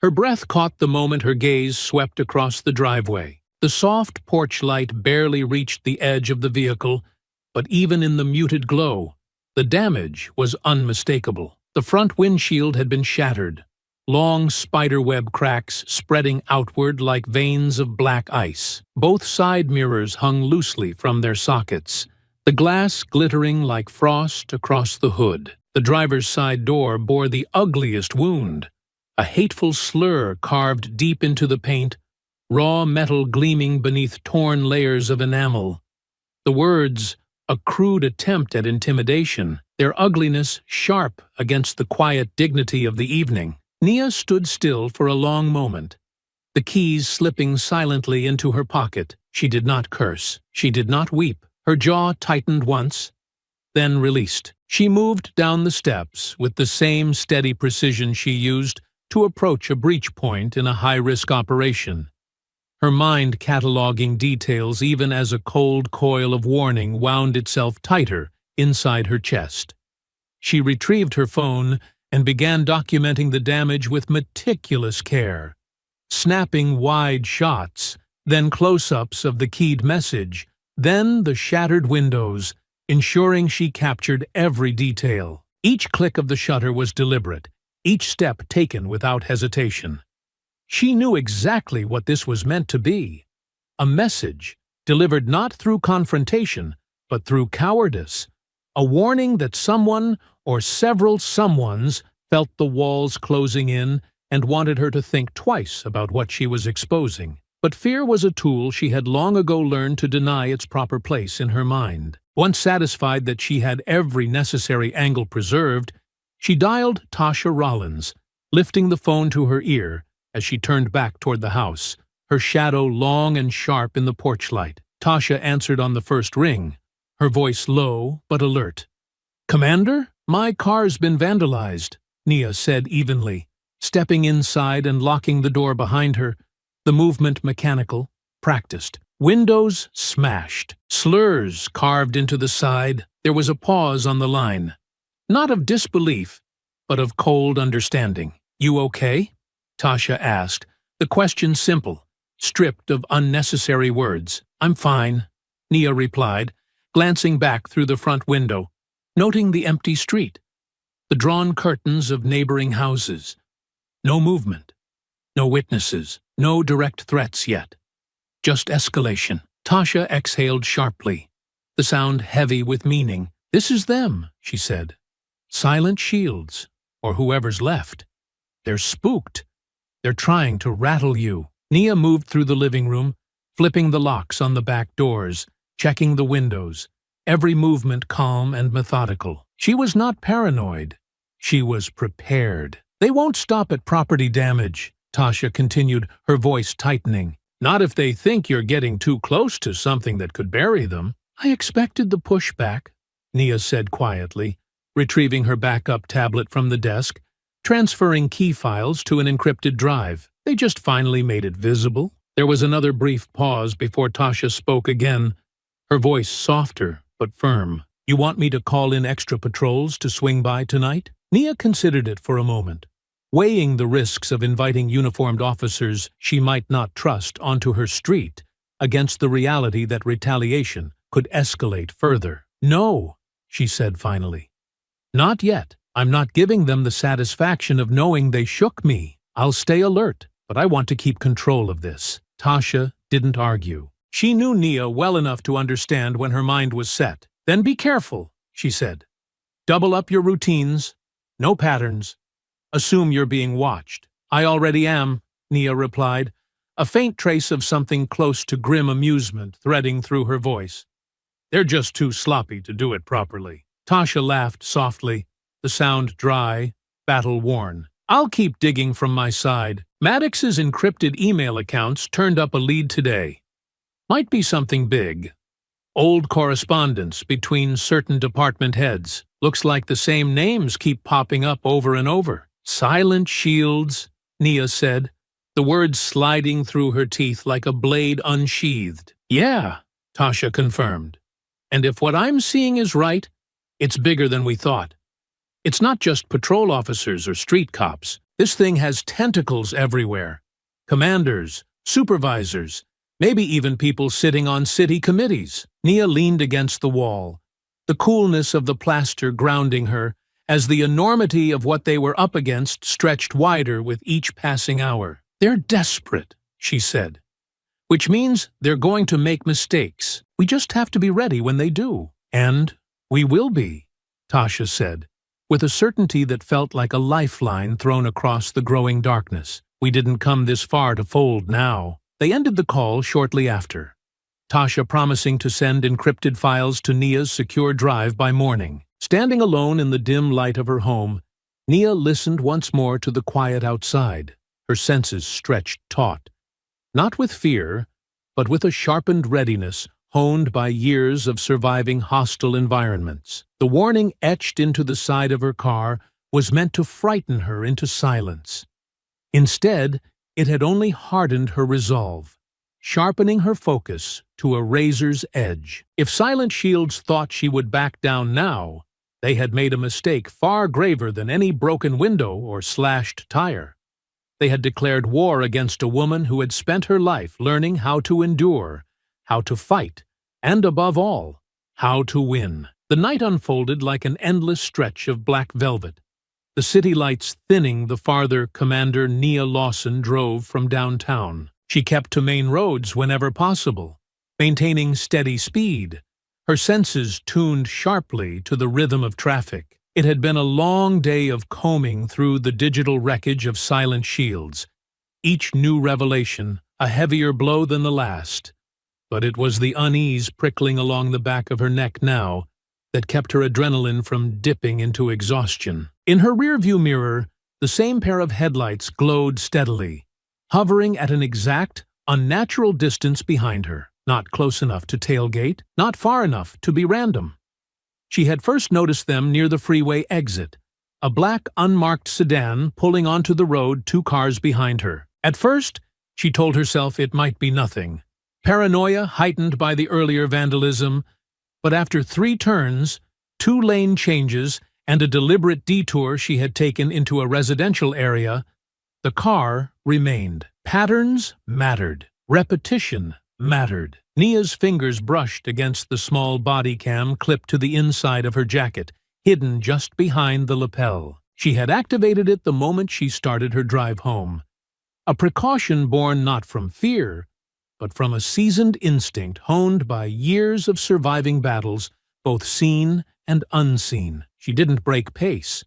Speaker 1: her breath caught the moment her gaze swept across the driveway. The soft porch light barely reached the edge of the vehicle, but even in the muted glow, the damage was unmistakable. The front windshield had been shattered, long spiderweb cracks spreading outward like veins of black ice. Both side mirrors hung loosely from their sockets, the glass glittering like frost across the hood. The driver's side door bore the ugliest wound, a hateful slur carved deep into the paint, raw metal gleaming beneath torn layers of enamel. The words, a crude attempt at intimidation, their ugliness sharp against the quiet dignity of the evening. Nia stood still for a long moment, the keys slipping silently into her pocket. She did not curse. She did not weep. Her jaw tightened once, then released. She moved down the steps with the same steady precision she used to approach a breach point in a high-risk operation, her mind cataloging details even as a cold coil of warning wound itself tighter inside her chest. She retrieved her phone and began documenting the damage with meticulous care, snapping wide shots, then close-ups of the keyed message, then the shattered windows, ensuring she captured every detail. Each click of the shutter was deliberate, each step taken without hesitation. She knew exactly what this was meant to be, a message delivered not through confrontation, but through cowardice, a warning that someone or several someones felt the walls closing in and wanted her to think twice about what she was exposing. But fear was a tool she had long ago learned to deny its proper place in her mind. Once satisfied that she had every necessary angle preserved, she dialed Tasha Rollins, lifting the phone to her ear as she turned back toward the house, her shadow long and sharp in the porch light. Tasha answered on the first ring, her voice low but alert. "Commander, my car's been vandalized," Nia said evenly, stepping inside and locking the door behind her, the movement mechanical, practiced. Windows smashed, slurs carved into the side. There was a pause on the line, not of disbelief, but of cold understanding. "You okay?" Tasha asked, the question simple, stripped of unnecessary words. "I'm fine," Nia replied, glancing back through the front window, noting the empty street, the drawn curtains of neighboring houses. No movement, no witnesses, no direct threats yet. Just escalation. Tasha exhaled sharply, the sound heavy with meaning. "This is them," she said. "Silent shields, or whoever's left. They're spooked. They're trying to rattle you." Nia moved through the living room, flipping the locks on the back doors, checking the windows, every movement calm and methodical. She was not paranoid. She was prepared. "They won't stop at property damage," Tasha continued, her voice tightening. "Not if they think you're getting too close to something that could bury them." "I expected the pushback," Nia said quietly, retrieving her backup tablet from the desk, transferring key files to an encrypted drive. They just finally made it visible. There was another brief pause before Tasha spoke again, her voice softer but firm. "You want me to call in extra patrols to swing by tonight?" Nia considered it for a moment, weighing the risks of inviting uniformed officers she might not trust onto her street against the reality that retaliation could escalate further. "No," she said finally. "Not yet. I'm not giving them the satisfaction of knowing they shook me. I'll stay alert, but I want to keep control of this." Tasha didn't argue. She knew Nia well enough to understand when her mind was set. "Then be careful," she said. "Double up your routines. No patterns. Assume you're being watched." "I already am," Nia replied, a faint trace of something close to grim amusement threading through her voice. "They're just too sloppy to do it properly." Tasha laughed softly, the sound dry, battle-worn. "I'll keep digging from my side." Maddox's encrypted email accounts turned up a lead today. Might be something big. Old correspondence between certain department heads. Looks like the same names keep popping up over and over. "Silent Shields," Nia said, the words sliding through her teeth like a blade unsheathed. "Yeah," Tasha confirmed. "And if what I'm seeing is right, it's bigger than we thought. It's not just patrol officers or street cops. This thing has tentacles everywhere. Commanders, supervisors, maybe even people sitting on city committees." Nia leaned against the wall, the coolness of the plaster grounding her, as the enormity of what they were up against stretched wider with each passing hour. "They're desperate," she said. "Which means they're going to make mistakes. We just have to be ready when they do." "And we will be," Tasha said, with a certainty that felt like a lifeline thrown across the growing darkness. "We didn't come this far to fold now." They ended the call shortly after, Tasha promising to send encrypted files to Nia's secure drive by morning. Standing alone in the dim light of her home, Nia listened once more to the quiet outside, her senses stretched taut. Not with fear, but with a sharpened readiness honed by years of surviving hostile environments. The warning etched into the side of her car was meant to frighten her into silence. Instead, it had only hardened her resolve, sharpening her focus to a razor's edge. If Silent Shields thought she would back down now, they had made a mistake far graver than any broken window or slashed tire. They had declared war against a woman who had spent her life learning how to endure, how to fight, and above all, how to win. The night unfolded like an endless stretch of black velvet, the city lights thinning the farther Commander Nia Lawson drove from downtown. She kept to main roads whenever possible, maintaining steady speed, her senses tuned sharply to the rhythm of traffic. It had been a long day of combing through the digital wreckage of Silent Shields, each new revelation a heavier blow than the last. But it was the unease prickling along the back of her neck now that kept her adrenaline from dipping into exhaustion. In her rearview mirror, the same pair of headlights glowed steadily, hovering at an exact, unnatural distance behind her, not close enough to tailgate, not far enough to be random. She had first noticed them near the freeway exit, a black, unmarked sedan pulling onto the road 2 cars behind her. At first, she told herself it might be nothing, paranoia heightened by the earlier vandalism, but after 3 turns, 2 lane changes, and a deliberate detour she had taken into a residential area, the car remained. Patterns mattered. Repetition mattered. Nia's fingers brushed against the small body cam clipped to the inside of her jacket, hidden just behind the lapel. She had activated it the moment she started her drive home. A precaution born not from fear, but from a seasoned instinct honed by years of surviving battles, both seen and unseen. She didn't break pace.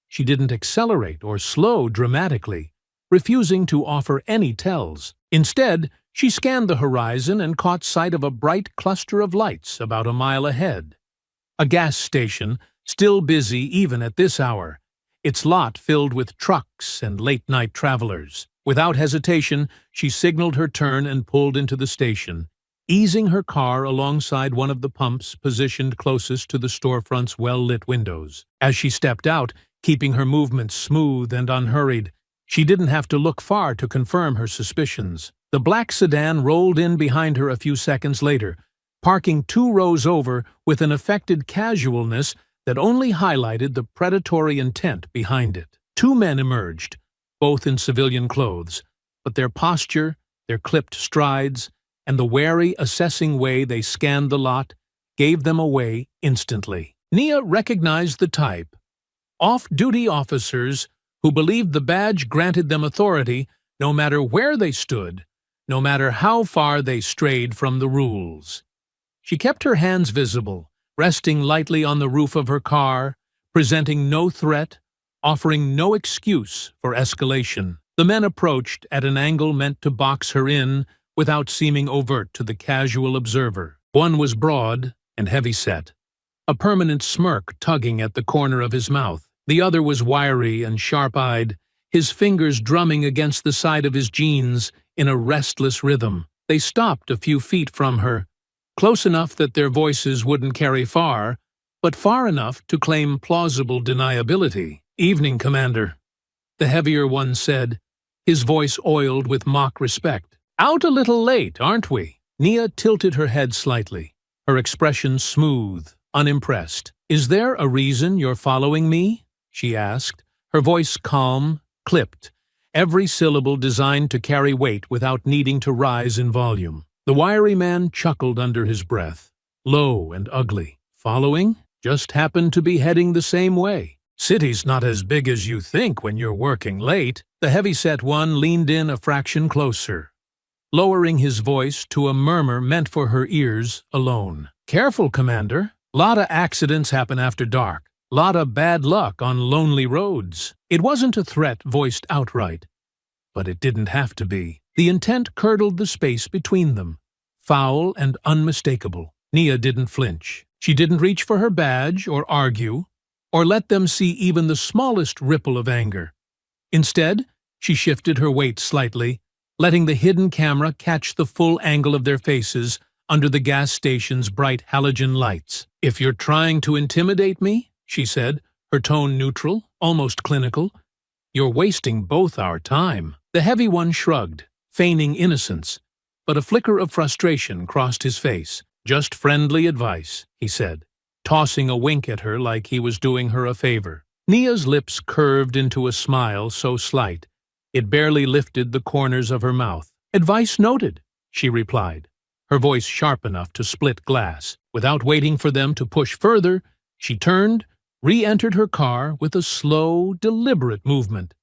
Speaker 1: She didn't accelerate or slow dramatically, refusing to offer any tells. Instead, she scanned the horizon and caught sight of a bright cluster of lights about a mile ahead. A gas station, still busy even at this hour, its lot filled with trucks and late-night travelers. Without hesitation, she signaled her turn and pulled into the station, easing her car alongside one of the pumps positioned closest to the storefront's well-lit windows. As she stepped out, keeping her movements smooth and unhurried. She didn't have to look far to confirm her suspicions. The black sedan rolled in behind her a few seconds later, parking 2 rows over with an affected casualness that only highlighted the predatory intent behind it. 2 men emerged, both in civilian clothes, but their posture, their clipped strides, and the wary, assessing way they scanned the lot gave them away instantly. Nia recognized the type. Off-duty officers who believed the badge granted them authority no matter where they stood, no matter how far they strayed from the rules. She kept her hands visible, resting lightly on the roof of her car, presenting no threat, offering no excuse for escalation. The men approached at an angle meant to box her in without seeming overt to the casual observer. One was broad and heavy-set, a permanent smirk tugging at the corner of his mouth. The other was wiry and sharp-eyed, his fingers drumming against the side of his jeans in a restless rhythm. They stopped a few feet from her, close enough that their voices wouldn't carry far, but far enough to claim plausible deniability. "Evening, Commander," the heavier one said, his voice oiled with mock respect. "Out a little late, aren't we?" Nia tilted her head slightly, her expression smooth, unimpressed. "Is there a reason you're following me?" she asked, her voice calm, clipped, every syllable designed to carry weight without needing to rise in volume. The wiry man chuckled under his breath, low and ugly. "Following? Just happened to be heading the same way. City's not as big as you think when you're working late." The heavy-set one leaned in a fraction closer, lowering his voice to a murmur meant for her ears alone. "Careful, Commander. Lotta accidents happen after dark. Lotta bad luck on lonely roads." It wasn't a threat voiced outright, but it didn't have to be. The intent curdled the space between them, foul and unmistakable. Nia didn't flinch. She didn't reach for her badge or argue, or let them see even the smallest ripple of anger. Instead, she shifted her weight slightly, letting the hidden camera catch the full angle of their faces under the gas station's bright halogen lights. "If you're trying to intimidate me," she said, her tone neutral, almost clinical, "you're wasting both our time." The heavy one shrugged, feigning innocence, but a flicker of frustration crossed his face. "Just friendly advice," he said, tossing a wink at her like he was doing her a favor. Nia's lips curved into a smile so slight it barely lifted the corners of her mouth. "Advice noted," she replied, her voice sharp enough to split glass. Without waiting for them to push further, she turned, re-entered her car with a slow, deliberate movement,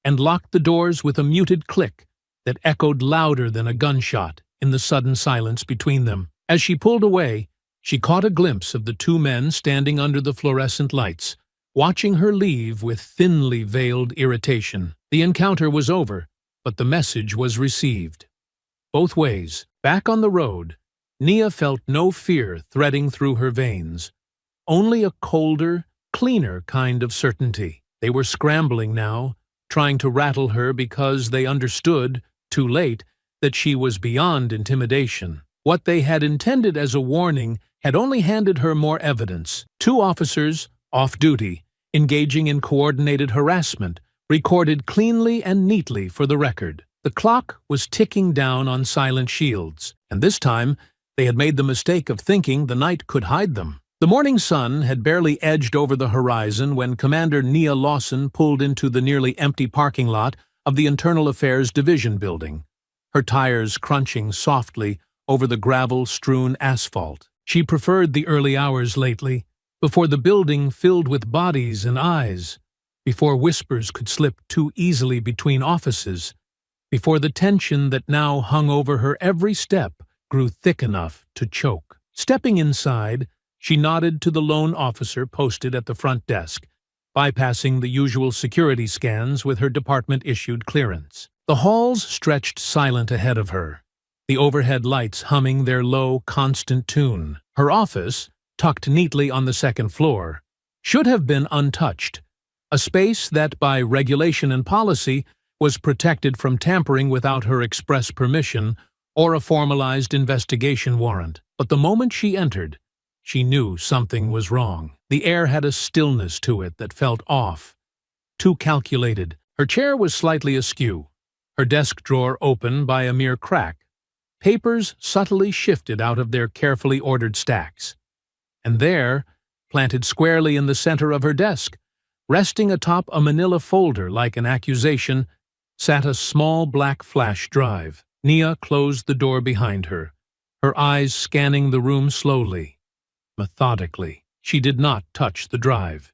Speaker 1: and locked the doors with a muted click that echoed louder than a gunshot in the sudden silence between them. As she pulled away, she caught a glimpse of the 2 men standing under the fluorescent lights, watching her leave with thinly veiled irritation. The encounter was over, but the message was received. Both ways, back on the road, Nia felt no fear threading through her veins, only a colder, cleaner kind of certainty. They were scrambling now, trying to rattle her because they understood, too late, that she was beyond intimidation. What they had intended as a warning had only handed her more evidence. 2 officers, off-duty, engaging in coordinated harassment, recorded cleanly and neatly for the record. The clock was ticking down on silent shields, and this time they had made the mistake of thinking the night could hide them. The morning sun had barely edged over the horizon when Commander Nia Lawson pulled into the nearly empty parking lot of the Internal Affairs Division building, her tires crunching softly over the gravel-strewn asphalt. She preferred the early hours lately, before the building filled with bodies and eyes, before whispers could slip too easily between offices, before the tension that now hung over her every step grew thick enough to choke. Stepping inside, she nodded to the lone officer posted at the front desk, bypassing the usual security scans with her department-issued clearance. The halls stretched silent ahead of her, the overhead lights humming their low, constant tune. Her office, tucked neatly on the second floor, should have been untouched, a space that by regulation and policy was protected from tampering without her express permission or a formalized investigation warrant. But the moment she entered, she knew something was wrong. The air had a stillness to it that felt off, too calculated. Her chair was slightly askew, her desk drawer open by a mere crack. Papers subtly shifted out of their carefully ordered stacks. And there, planted squarely in the center of her desk, resting atop a manila folder like an accusation, sat a small black flash drive. Nia closed the door behind her, her eyes scanning the room slowly, methodically. She did not touch the drive.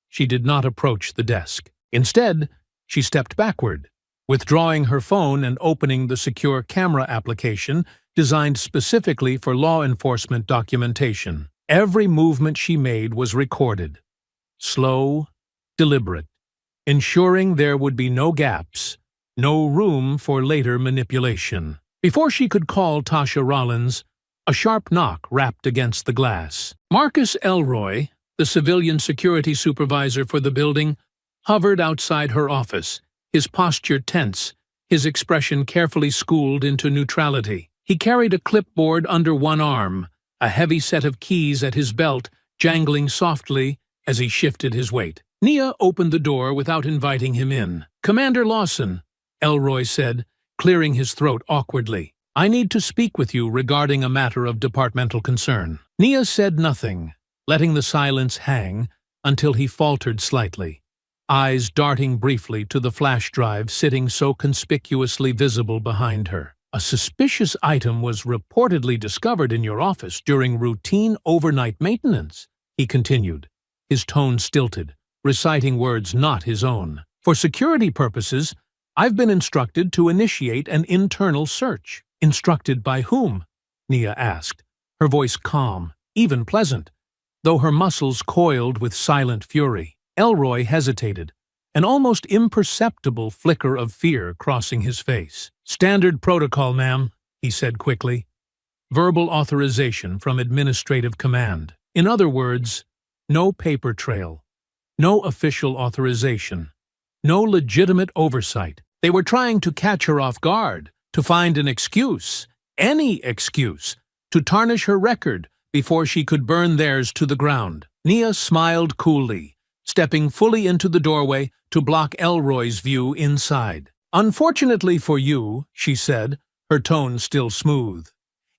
Speaker 1: She did not approach the desk. Instead, she stepped backward, withdrawing her phone and opening the secure camera application designed specifically for law enforcement documentation. Every movement she made was recorded. Slow, deliberate, ensuring there would be no gaps, no room for later manipulation. Before she could call Tasha Rollins, a sharp knock rapped against the glass. Marcus Elroy, the civilian security supervisor for the building, hovered outside her office, his posture tense, his expression carefully schooled into neutrality. He carried a clipboard under one arm, a heavy set of keys at his belt jangling softly as he shifted his weight. Nia opened the door without inviting him in. "Commander Lawson," Elroy said, clearing his throat awkwardly. "I need to speak with you regarding a matter of departmental concern." Nia said nothing, letting the silence hang until he faltered slightly, eyes darting briefly to the flash drive sitting so conspicuously visible behind her. "A suspicious item was reportedly discovered in your office during routine overnight maintenance," he continued, his tone stilted, reciting words not his own. "For security purposes, I've been instructed to initiate an internal search." "Instructed by whom?" Nia asked, her voice calm, even pleasant, though her muscles coiled with silent fury. Elroy hesitated, an almost imperceptible flicker of fear crossing his face. "Standard protocol, ma'am," he said quickly. "Verbal authorization from administrative command. In other words, no paper trail, no official authorization, no legitimate oversight. They were trying to catch her off guard, to find an excuse, any excuse, to tarnish her record before she could burn theirs to the ground." Nia smiled coolly, stepping fully into the doorway to block Elroy's view inside. "Unfortunately for you," she said, her tone still smooth,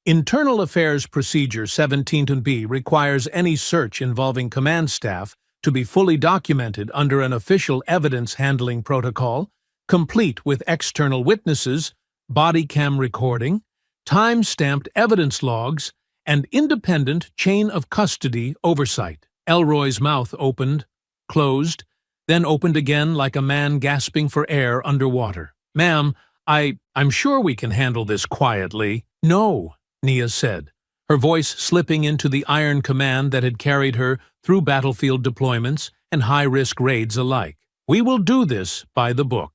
Speaker 1: "Internal Affairs Procedure 17B requires any search involving command staff to be fully documented under an official evidence-handling protocol, complete with external witnesses, body cam recording, time-stamped evidence logs, and independent chain-of-custody oversight." Elroy's mouth opened, closed, then opened again like a man gasping for air underwater. "Ma'am, I'm sure we can handle this quietly." "No," Nia said, her voice slipping into the iron command that had carried her through battlefield deployments and high-risk raids alike. "We will do this by the book,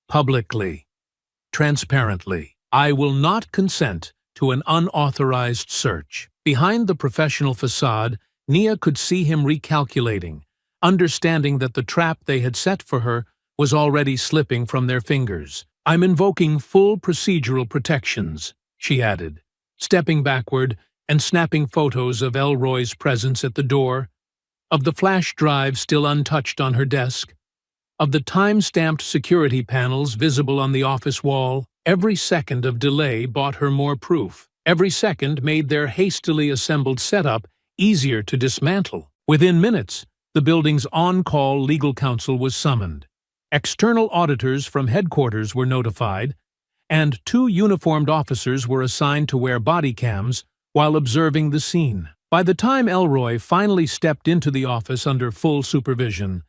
Speaker 1: publicly, transparently. I will not consent to an unauthorized search." Behind the professional facade, Nia could see him recalculating, understanding that the trap they had set for her was already slipping from their fingers. "I'm invoking full procedural protections," she added, stepping backward and snapping photos of Elroy's presence at the door, of the flash drive still untouched on her desk, of the time-stamped security panels visible on the office wall. Every second of delay bought her more proof. Every second made their hastily assembled setup easier to dismantle. Within minutes, the building's on-call legal counsel was summoned. External auditors from headquarters were notified, and 2 uniformed officers were assigned to wear body cams while observing the scene. By the time Elroy finally stepped into the office under full supervision,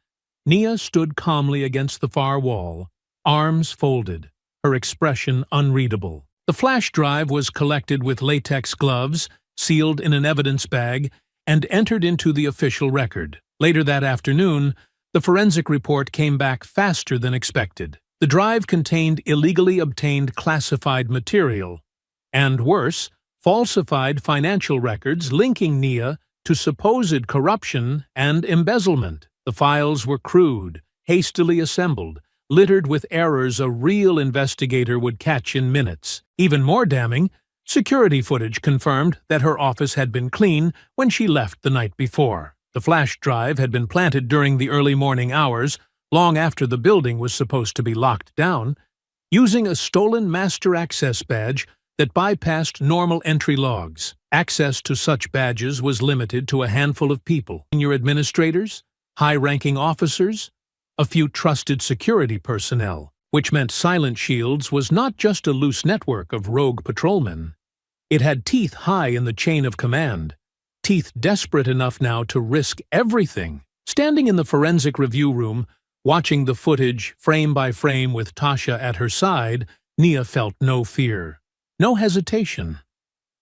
Speaker 1: Nia stood calmly against the far wall, arms folded, her expression unreadable. The flash drive was collected with latex gloves, sealed in an evidence bag, and entered into the official record. Later that afternoon, the forensic report came back faster than expected. The drive contained illegally obtained classified material, and worse, falsified financial records linking Nia to supposed corruption and embezzlement. The files were crude, hastily assembled, littered with errors a real investigator would catch in minutes. Even more damning, security footage confirmed that her office had been clean when she left the night before. The flash drive had been planted during the early morning hours, long after the building was supposed to be locked down, using a stolen master access badge that bypassed normal entry logs. Access to such badges was limited to a handful of people: senior administrators, high-ranking officers, a few trusted security personnel, which meant Silent Shields was not just a loose network of rogue patrolmen. It had teeth high in the chain of command, teeth desperate enough now to risk everything. Standing in the forensic review room, watching the footage frame by frame with Tasha at her side, Nia felt no fear, no hesitation.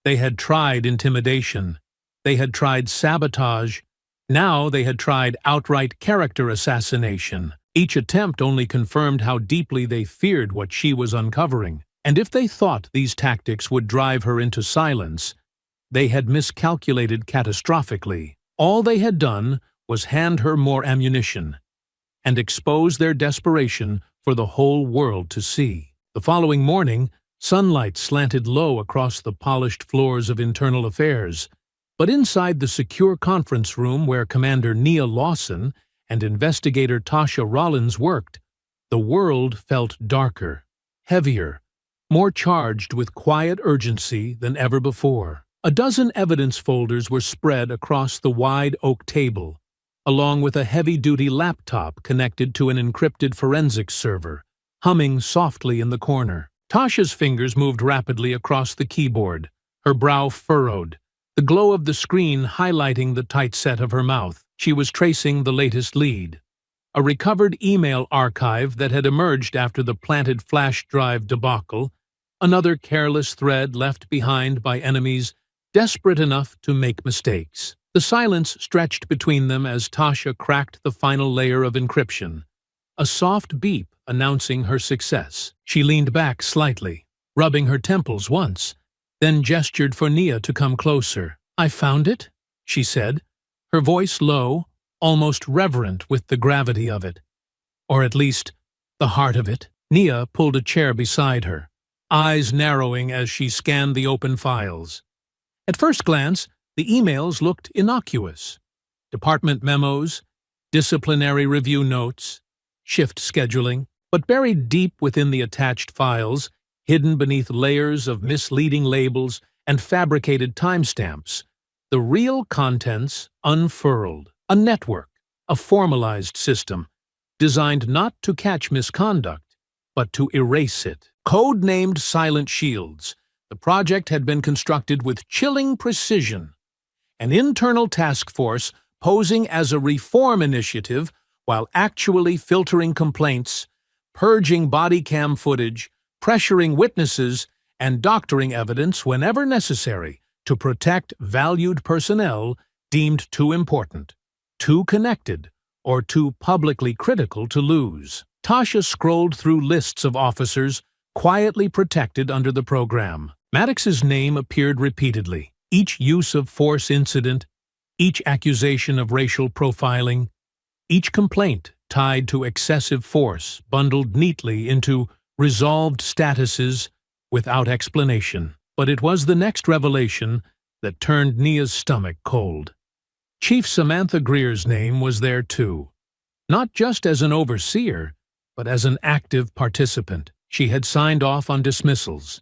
Speaker 1: They had tried intimidation. They had tried sabotage. Now they had tried outright character assassination. Each attempt only confirmed how deeply they feared what she was uncovering. And if they thought these tactics would drive her into silence, they had miscalculated catastrophically. All they had done was hand her more ammunition and expose their desperation for the whole world to see. The following morning, sunlight slanted low across the polished floors of internal affairs, but inside the secure conference room where Commander Nia Lawson and investigator Tasha Rollins worked, the world felt darker, heavier, more charged with quiet urgency than ever before. A dozen evidence folders were spread across the wide oak table, along with a heavy-duty laptop connected to an encrypted forensics server, humming softly in the corner. Tasha's fingers moved rapidly across the keyboard, her brow furrowed, the glow of the screen highlighting the tight set of her mouth. She was tracing the latest lead, a recovered email archive that had emerged after the planted flash drive debacle, another careless thread left behind by enemies desperate enough to make mistakes. The silence stretched between them as Tasha cracked the final layer of encryption, a soft beep announcing her success. She leaned back slightly, rubbing her temples once, then gestured for Nia to come closer. "I found it," she said, her voice low, almost reverent with the gravity of it. Or at least, the heart of it. Nia pulled a chair beside her, eyes narrowing as she scanned the open files. At first glance, the emails looked innocuous. Department memos, disciplinary review notes, shift scheduling. But buried deep within the attached files, hidden beneath layers of misleading labels and fabricated timestamps, the real contents unfurled. A network, a formalized system, designed not to catch misconduct, but to erase it. Code-named Silent Shields, the project had been constructed with chilling precision. An internal task force posing as a reform initiative while actually filtering complaints, purging body cam footage, pressuring witnesses, and doctoring evidence whenever necessary to protect valued personnel deemed too important, too connected, or too publicly critical to lose. Tasha scrolled through lists of officers quietly protected under the program. Maddox's name appeared repeatedly. Each use of force incident, each accusation of racial profiling, each complaint tied to excessive force bundled neatly into resolved statuses without explanation. But it was the next revelation that turned Nia's stomach cold. Chief Samantha Greer's name was there too, not just as an overseer, but as an active participant. She had signed off on dismissals,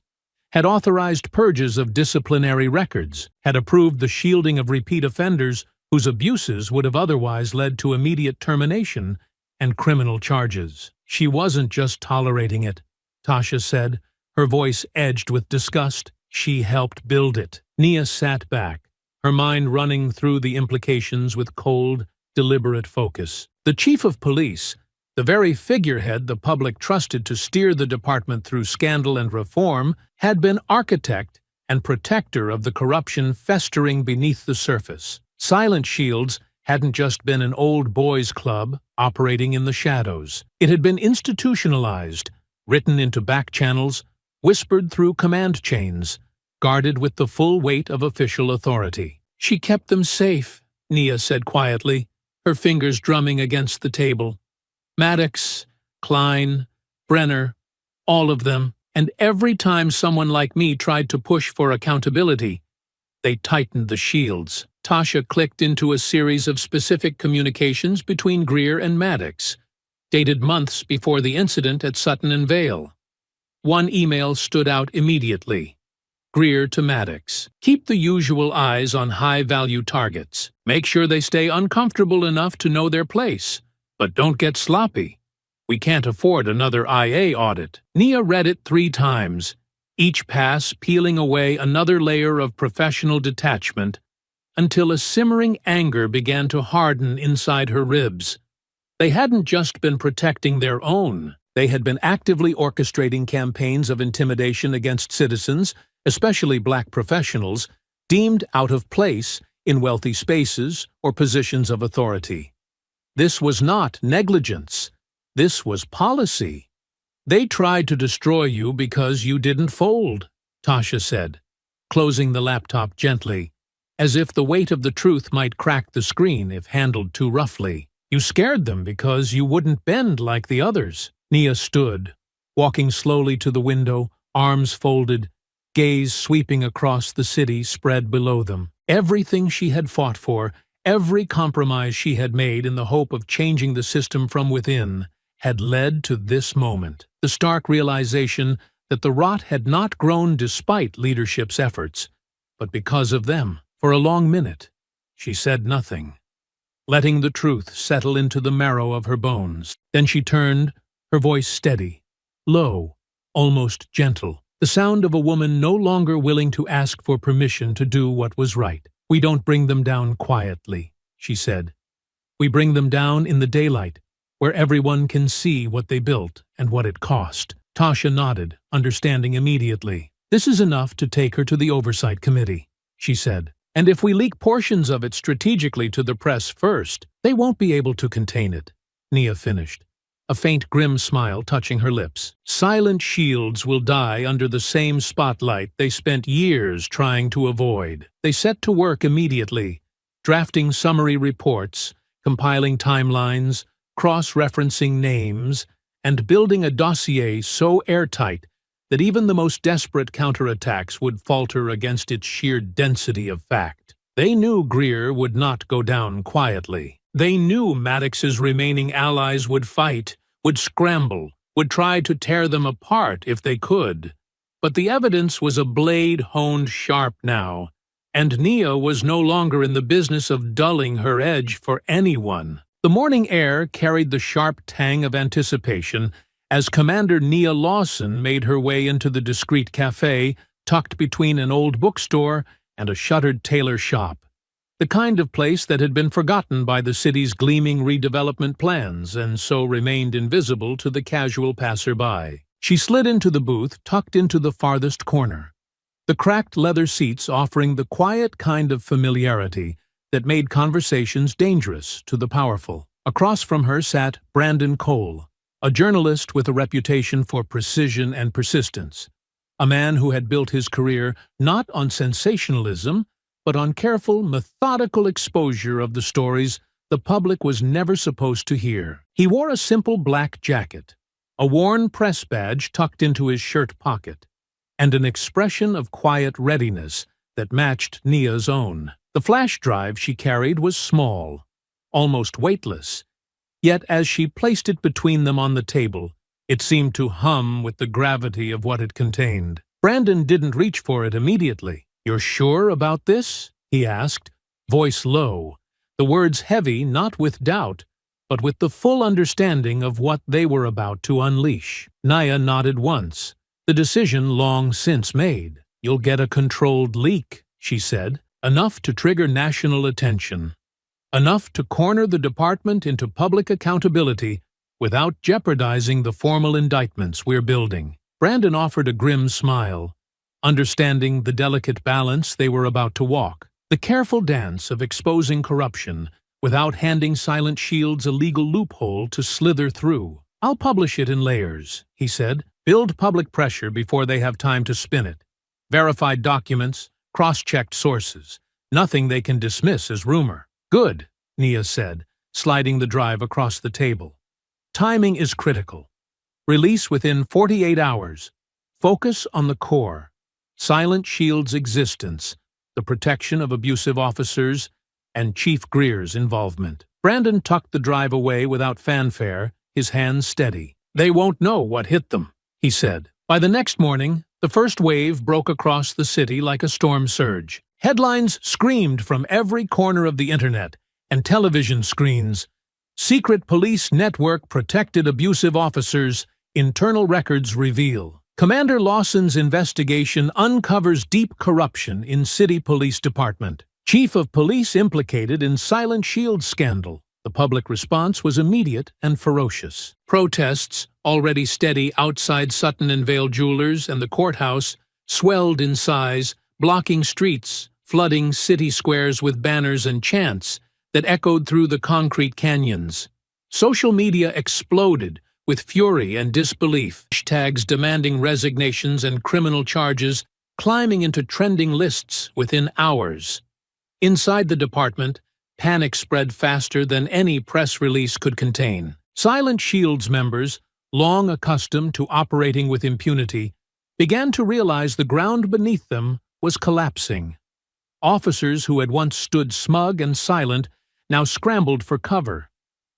Speaker 1: had authorized purges of disciplinary records, had approved the shielding of repeat offenders whose abuses would have otherwise led to immediate termination and criminal charges. She wasn't just tolerating it, Tasha said, her voice edged with disgust. She helped build it. Nia sat back, her mind running through the implications with cold, deliberate focus. The chief of police, the very figurehead the public trusted to steer the department through scandal and reform, had been architect and protector of the corruption festering beneath the surface. Silent Shields hadn't just been an old boys' club operating in the shadows. It had been institutionalized, written into back channels, whispered through command chains, guarded with the full weight of official authority. "She kept them safe," Nia said quietly, her fingers drumming against the table. "Maddox, Klein, Brenner, all of them. And every time someone like me tried to push for accountability, they tightened the shields." Tasha clicked into a series of specific communications between Greer and Maddox, dated months before the incident at Sutton and Vale. One email stood out immediately. Greer to Maddox. Keep the usual eyes on high-value targets. Make sure they stay uncomfortable enough to know their place, but don't get sloppy. We can't afford another IA audit. Nia read it 3 times, each pass peeling away another layer of professional detachment until a simmering anger began to harden inside her ribs. They hadn't just been protecting their own. They had been actively orchestrating campaigns of intimidation against citizens, especially black professionals, deemed out of place in wealthy spaces or positions of authority. This was not negligence. This was policy. They tried to destroy you because you didn't fold, Tasha said, closing the laptop gently, as if the weight of the truth might crack the screen if handled too roughly. You scared them because you wouldn't bend like the others. Nia stood, walking slowly to the window, arms folded, gaze sweeping across the city spread below them. Everything she had fought for, every compromise she had made in the hope of changing the system from within, had led to this moment. The stark realization that the rot had not grown despite leadership's efforts, but because of them. For a long minute, she said nothing, letting the truth settle into the marrow of her bones. Then she turned, her voice steady, low, almost gentle, the sound of a woman no longer willing to ask for permission to do what was right. We don't bring them down quietly, she said. We bring them down in the daylight, where everyone can see what they built and what it cost. Tasha nodded, understanding immediately. This is enough to take her to the Oversight Committee, she said. And if we leak portions of it strategically to the press first, they won't be able to contain it, Nia finished, a faint grim smile touching her lips. Silent shields will die under the same spotlight they spent years trying to avoid. They set to work immediately, drafting summary reports, compiling timelines, cross-referencing names, and building a dossier so airtight that even the most desperate counterattacks would falter against its sheer density of fact. They knew Greer would not go down quietly. They knew Maddox's remaining allies would fight, would scramble, would try to tear them apart if they could. But the evidence was a blade honed sharp now, and Nia was no longer in the business of dulling her edge for anyone. The morning air carried the sharp tang of anticipation as Commander Nia Lawson made her way into the discreet cafe tucked between an old bookstore and a shuttered tailor shop, the kind of place that had been forgotten by the city's gleaming redevelopment plans and so remained invisible to the casual passerby. She slid into the booth tucked into the farthest corner, the cracked leather seats offering the quiet kind of familiarity that made conversations dangerous to the powerful. Across from her sat Brandon Cole, a journalist with a reputation for precision and persistence, a man who had built his career not on sensationalism, but on careful, methodical exposure of the stories the public was never supposed to hear. He wore a simple black jacket, a worn press badge tucked into his shirt pocket, and an expression of quiet readiness that matched Nia's own. The flash drive she carried was small, almost weightless, yet as she placed it between them on the table, it seemed to hum with the gravity of what it contained. Brandon didn't reach for it immediately. "You're sure about this?" he asked, voice low, the words heavy not with doubt, but with the full understanding of what they were about to unleash. Nia nodded once, the decision long since made. "You'll get a controlled leak," she said, "enough to trigger national attention. Enough to corner the department into public accountability without jeopardizing the formal indictments we're building." Brandon offered a grim smile, understanding the delicate balance they were about to walk, the careful dance of exposing corruption without handing Silent Shield's a legal loophole to slither through. "I'll publish it in layers," he said. "Build public pressure before they have time to spin it. Verified documents, cross-checked sources, nothing they can dismiss as rumor." "Good," Nia said, sliding the drive across the table. "Timing is critical. Release within 48 hours. Focus on the core. Silent Shield's existence, the protection of abusive officers, and Chief Greer's involvement. Brandon tucked the drive away without fanfare, his hands steady. "They won't know what hit them," he said. By the next morning, the first wave broke across the city like a storm surge. Headlines screamed from every corner of the internet and television screens. "Secret police network protected abusive officers, internal records reveal." Commander Lawson's investigation uncovers deep corruption in city police department. Chief of police implicated in Silent Shield scandal. The public response was immediate and ferocious. Protests, already steady outside Sutton and Vale Jewelers and the courthouse, swelled in size, blocking streets, flooding city squares with banners and chants that echoed through the concrete canyons. Social media exploded with fury and disbelief, hashtags demanding resignations and criminal charges climbing into trending lists within hours. Inside the department, panic spread faster than any press release could contain. Silent Shield's members, long accustomed to operating with impunity, began to realize the ground beneath them was collapsing. Officers who had once stood smug and silent now scrambled for cover,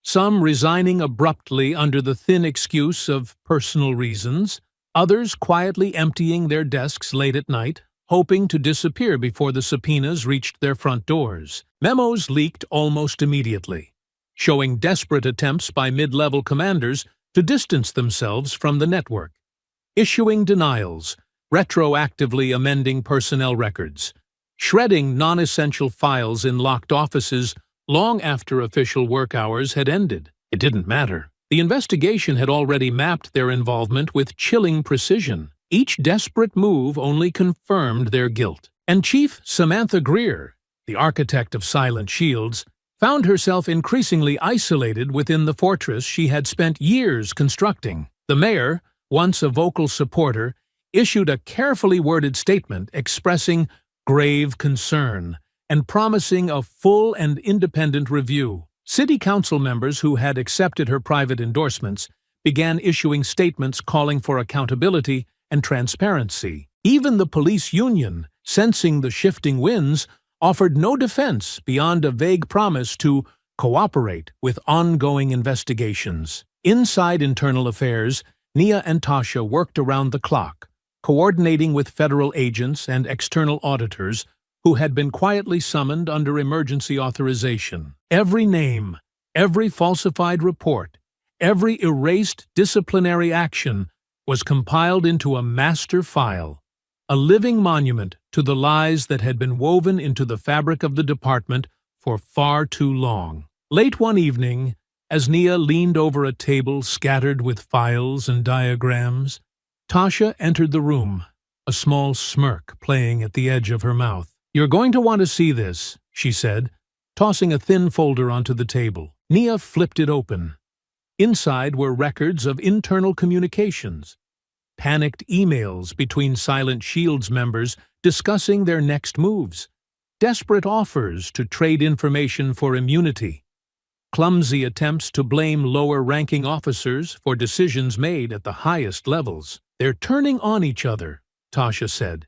Speaker 1: some resigning abruptly under the thin excuse of personal reasons, others quietly emptying their desks late at night, hoping to disappear before the subpoenas reached their front doors. Memos leaked almost immediately, showing desperate attempts by mid-level commanders to distance themselves from the network, issuing denials, retroactively amending personnel records, shredding non-essential files in locked offices long after official work hours had ended. It didn't matter. The investigation had already mapped their involvement with chilling precision. Each desperate move only confirmed their guilt. And Chief Samantha Greer, the architect of Silent Shields, found herself increasingly isolated within the fortress she had spent years constructing. The mayor, once a vocal supporter, issued a carefully worded statement expressing grave concern and promising a full and independent review. City council members who had accepted her private endorsements began issuing statements calling for accountability and transparency. Even the police union, sensing the shifting winds, offered no defense beyond a vague promise to cooperate with ongoing investigations. Inside internal affairs, Nia and Tasha worked around the clock, coordinating with federal agents and external auditors who had been quietly summoned under emergency authorization. Every name, every falsified report, every erased disciplinary action was compiled into a master file, a living monument to the lies that had been woven into the fabric of the department for far too long. Late one evening, as Nia leaned over a table scattered with files and diagrams, Tasha entered the room, a small smirk playing at the edge of her mouth. "You're going to want to see this," she said, tossing a thin folder onto the table. Nia flipped it open. Inside were records of internal communications, panicked emails between Silent Shield's members discussing their next moves, desperate offers to trade information for immunity, clumsy attempts to blame lower-ranking officers for decisions made at the highest levels. "They're turning on each other," Tasha said.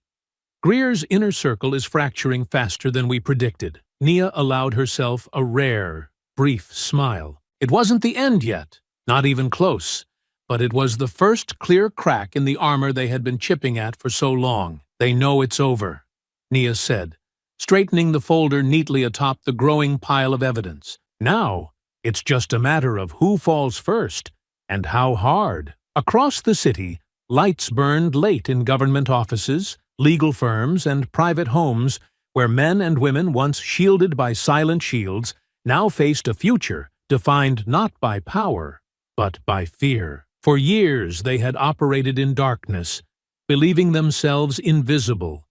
Speaker 1: "Greer's inner circle is fracturing faster than we predicted." Nia allowed herself a rare, brief smile. It wasn't the end yet, not even close, but it was the first clear crack in the armor they had been chipping at for so long. "They know it's over," Nia said, straightening the folder neatly atop the growing pile of evidence. "Now, it's just a matter of who falls first and how hard." Across the city, lights burned late in government offices, legal firms, and private homes where men and women once shielded by Silent Shields now faced a future defined not by power, but by fear. For years they had operated in darkness, believing themselves invisible,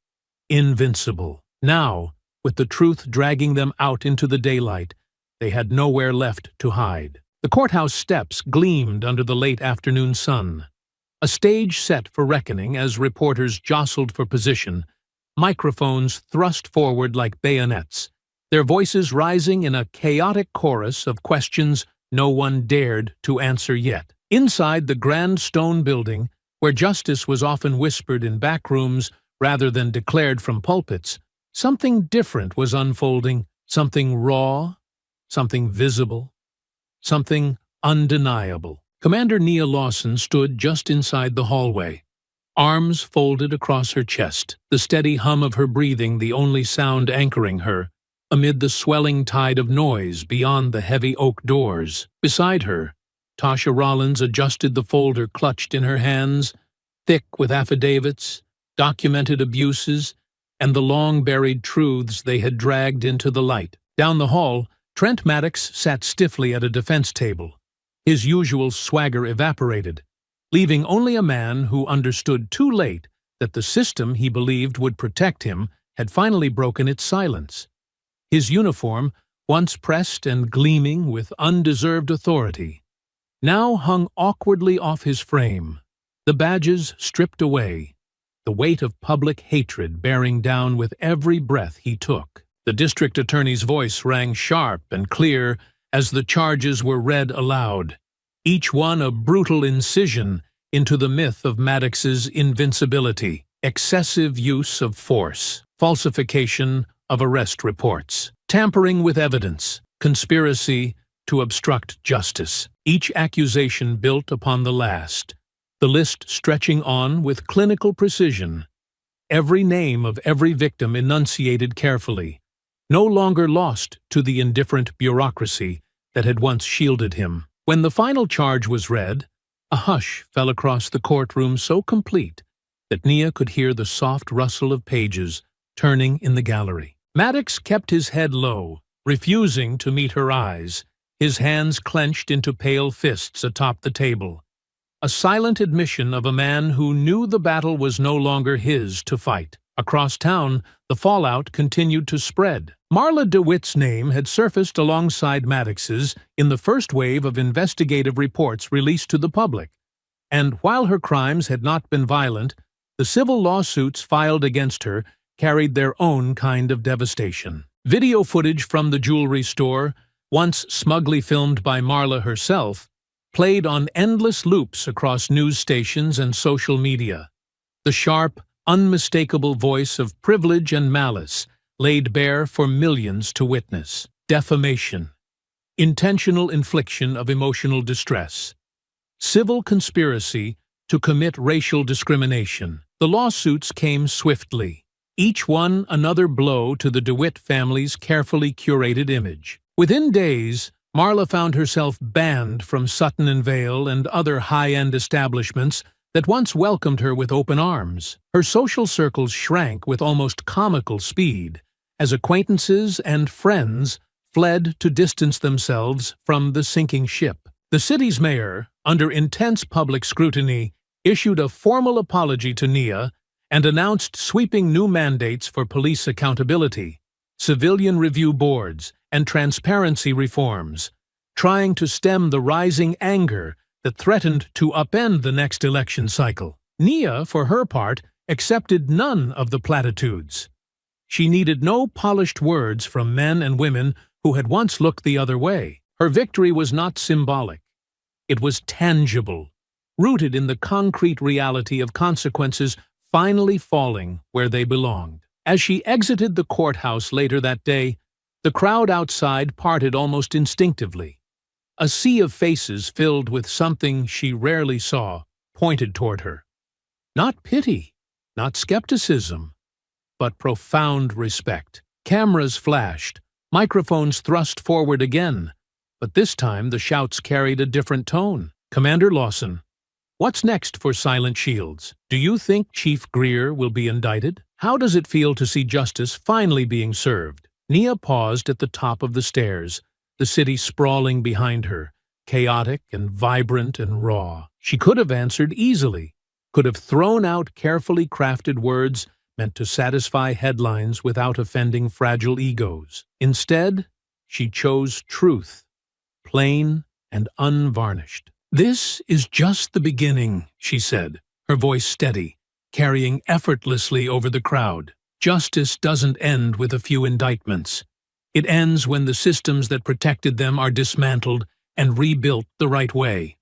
Speaker 1: invincible. Now, with the truth dragging them out into the daylight, they had nowhere left to hide. The courthouse steps gleamed under the late afternoon sun, a stage set for reckoning as reporters jostled for position, microphones thrust forward like bayonets, their voices rising in a chaotic chorus of questions no one dared to answer yet. Inside the grand stone building, where justice was often whispered in back rooms rather than declared from pulpits, something different was unfolding Something raw, something visible, something undeniable. Commander Nia Lawson stood just inside the hallway, arms folded across her chest, the steady hum of her breathing the only sound anchoring her, amid the swelling tide of noise beyond the heavy oak doors. Beside her, Tasha Rollins adjusted the folder clutched in her hands, thick with affidavits, documented abuses, and the long-buried truths they had dragged into the light. Down the hall, Trent Maddox sat stiffly at a defense table. His usual swagger evaporated, leaving only a man who understood too late that the system he believed would protect him had finally broken its silence. His uniform, once pressed and gleaming with undeserved authority, now hung awkwardly off his frame, the badges stripped away, the weight of public hatred bearing down with every breath he took. The district attorney's voice rang sharp and clear as the charges were read aloud, each one a brutal incision into the myth of Maddox's invincibility, excessive use of force, falsification of arrest reports, tampering with evidence, conspiracy to obstruct justice, each accusation built upon the last, the list stretching on with clinical precision, every name of every victim enunciated carefully, no longer lost to the indifferent bureaucracy that had once shielded him. When the final charge was read, a hush fell across the courtroom so complete that Nia could hear the soft rustle of pages turning in the gallery. Maddox kept his head low, refusing to meet her eyes, his hands clenched into pale fists atop the table, a silent admission of a man who knew the battle was no longer his to fight. Across town, the fallout continued to spread. Marla DeWitt's name had surfaced alongside Maddox's in the first wave of investigative reports released to the public, and while her crimes had not been violent, the civil lawsuits filed against her carried their own kind of devastation. Video footage from the jewelry store, once smugly filmed by Marla herself, played on endless loops across news stations and social media. The sharp, unmistakable voice of privilege and malice laid bare for millions to witness. Defamation, intentional infliction of emotional distress, civil conspiracy to commit racial discrimination. The lawsuits came swiftly, each one another blow to the DeWitt family's carefully curated image. Within days, Marla found herself banned from Sutton and Vale and other high-end establishments that once welcomed her with open arms. Her social circles shrank with almost comical speed, as acquaintances and friends fled to distance themselves from the sinking ship. The city's mayor, under intense public scrutiny, issued a formal apology to Nia and announced sweeping new mandates for police accountability, civilian review boards, and transparency reforms, trying to stem the rising anger that threatened to upend the next election cycle. Nia, for her part, accepted none of the platitudes. She needed no polished words from men and women who had once looked the other way. Her victory was not symbolic. It was tangible, rooted in the concrete reality of consequences finally falling where they belonged. As she exited the courthouse later that day, the crowd outside parted almost instinctively. A sea of faces filled with something she rarely saw pointed toward her. Not pity, not skepticism, but profound respect. Cameras flashed, microphones thrust forward again, but this time the shouts carried a different tone. Commander Lawson, what's next for Silent Shields? Do you think Chief Greer will be indicted? How does it feel to see justice finally being served? Nia paused at the top of the stairs, the city sprawling behind her, chaotic and vibrant and raw. She could have answered easily, could have thrown out carefully crafted words meant to satisfy headlines without offending fragile egos. Instead, she chose truth, plain and unvarnished. "This is just the beginning," she said, her voice steady, carrying effortlessly over the crowd. "Justice doesn't end with a few indictments. It ends when the systems that protected them are dismantled and rebuilt the right way.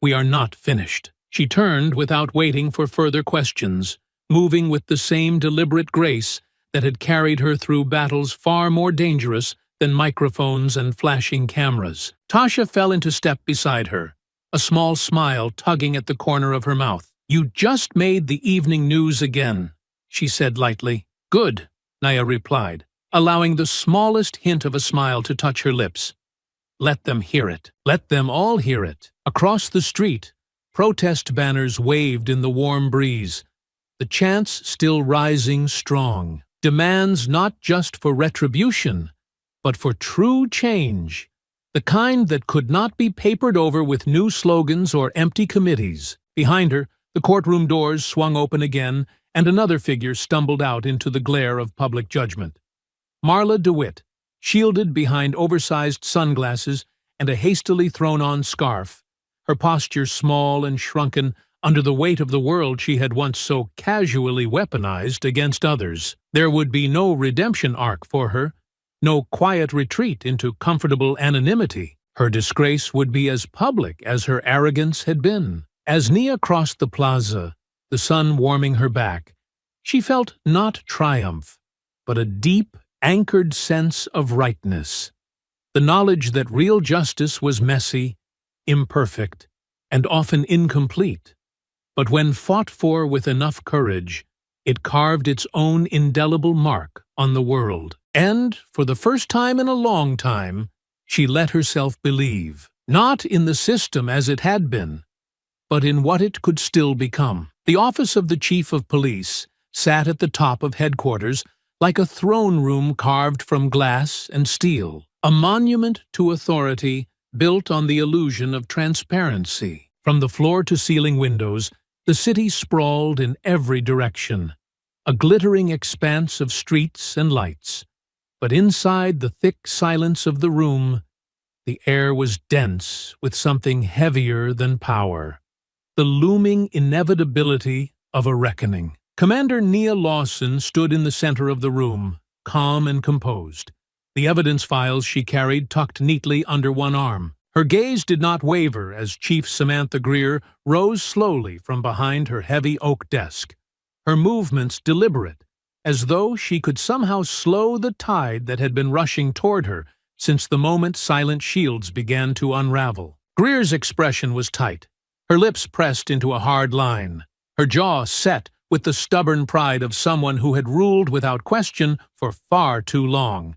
Speaker 1: We are not finished." She turned without waiting for further questions, moving with the same deliberate grace that had carried her through battles far more dangerous than microphones and flashing cameras. Tasha fell into step beside her, a small smile tugging at the corner of her mouth. "You just made the evening news again," she said lightly. "Good," Naya replied, allowing the smallest hint of a smile to touch her lips. "Let them hear it. Let them all hear it." Across the street, protest banners waved in the warm breeze, the chants still rising strong. Demands not just for retribution, but for true change, the kind that could not be papered over with new slogans or empty committees. Behind her, the courtroom doors swung open again, and another figure stumbled out into the glare of public judgment. Marla DeWitt, shielded behind oversized sunglasses and a hastily thrown-on scarf, her posture small and shrunken under the weight of the world she had once so casually weaponized against others. There would be no redemption arc for her, no quiet retreat into comfortable anonymity. Her disgrace would be as public as her arrogance had been. As Nia crossed the plaza, the sun warming her back, she felt not triumph, but a deep, anchored sense of rightness. The knowledge that real justice was messy, imperfect, and often incomplete. But when fought for with enough courage, it carved its own indelible mark on the world. And, for the first time in a long time, she let herself believe, not in the system as it had been, but in what it could still become. The office of the Chief of Police sat at the top of headquarters like a throne room carved from glass and steel, a monument to authority built on the illusion of transparency. From the floor-to-ceiling windows, the city sprawled in every direction, a glittering expanse of streets and lights. But inside the thick silence of the room, the air was dense with something heavier than power, the looming inevitability of a reckoning. Commander Nia Lawson stood in the center of the room, calm and composed, the evidence files she carried tucked neatly under one arm. Her gaze did not waver as Chief Samantha Greer rose slowly from behind her heavy oak desk, her movements deliberate, as though she could somehow slow the tide that had been rushing toward her since the moment silent shields began to unravel. Greer's expression was tight, her lips pressed into a hard line, her jaw set with the stubborn pride of someone who had ruled without question for far too long,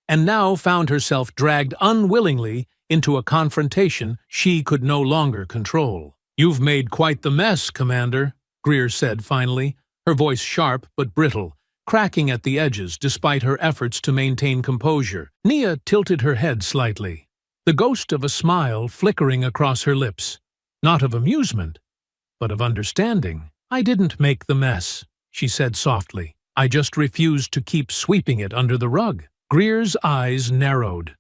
Speaker 1: and now found herself dragged unwillingly into a confrontation she could no longer control. "You've made quite the mess, Commander," Greer said finally, her voice sharp but brittle, cracking at the edges despite her efforts to maintain composure. Nia tilted her head slightly, the ghost of a smile flickering across her lips, not of amusement, but of understanding. "I didn't make the mess," she said softly. "I just refused to keep sweeping it under the rug." Greer's eyes narrowed,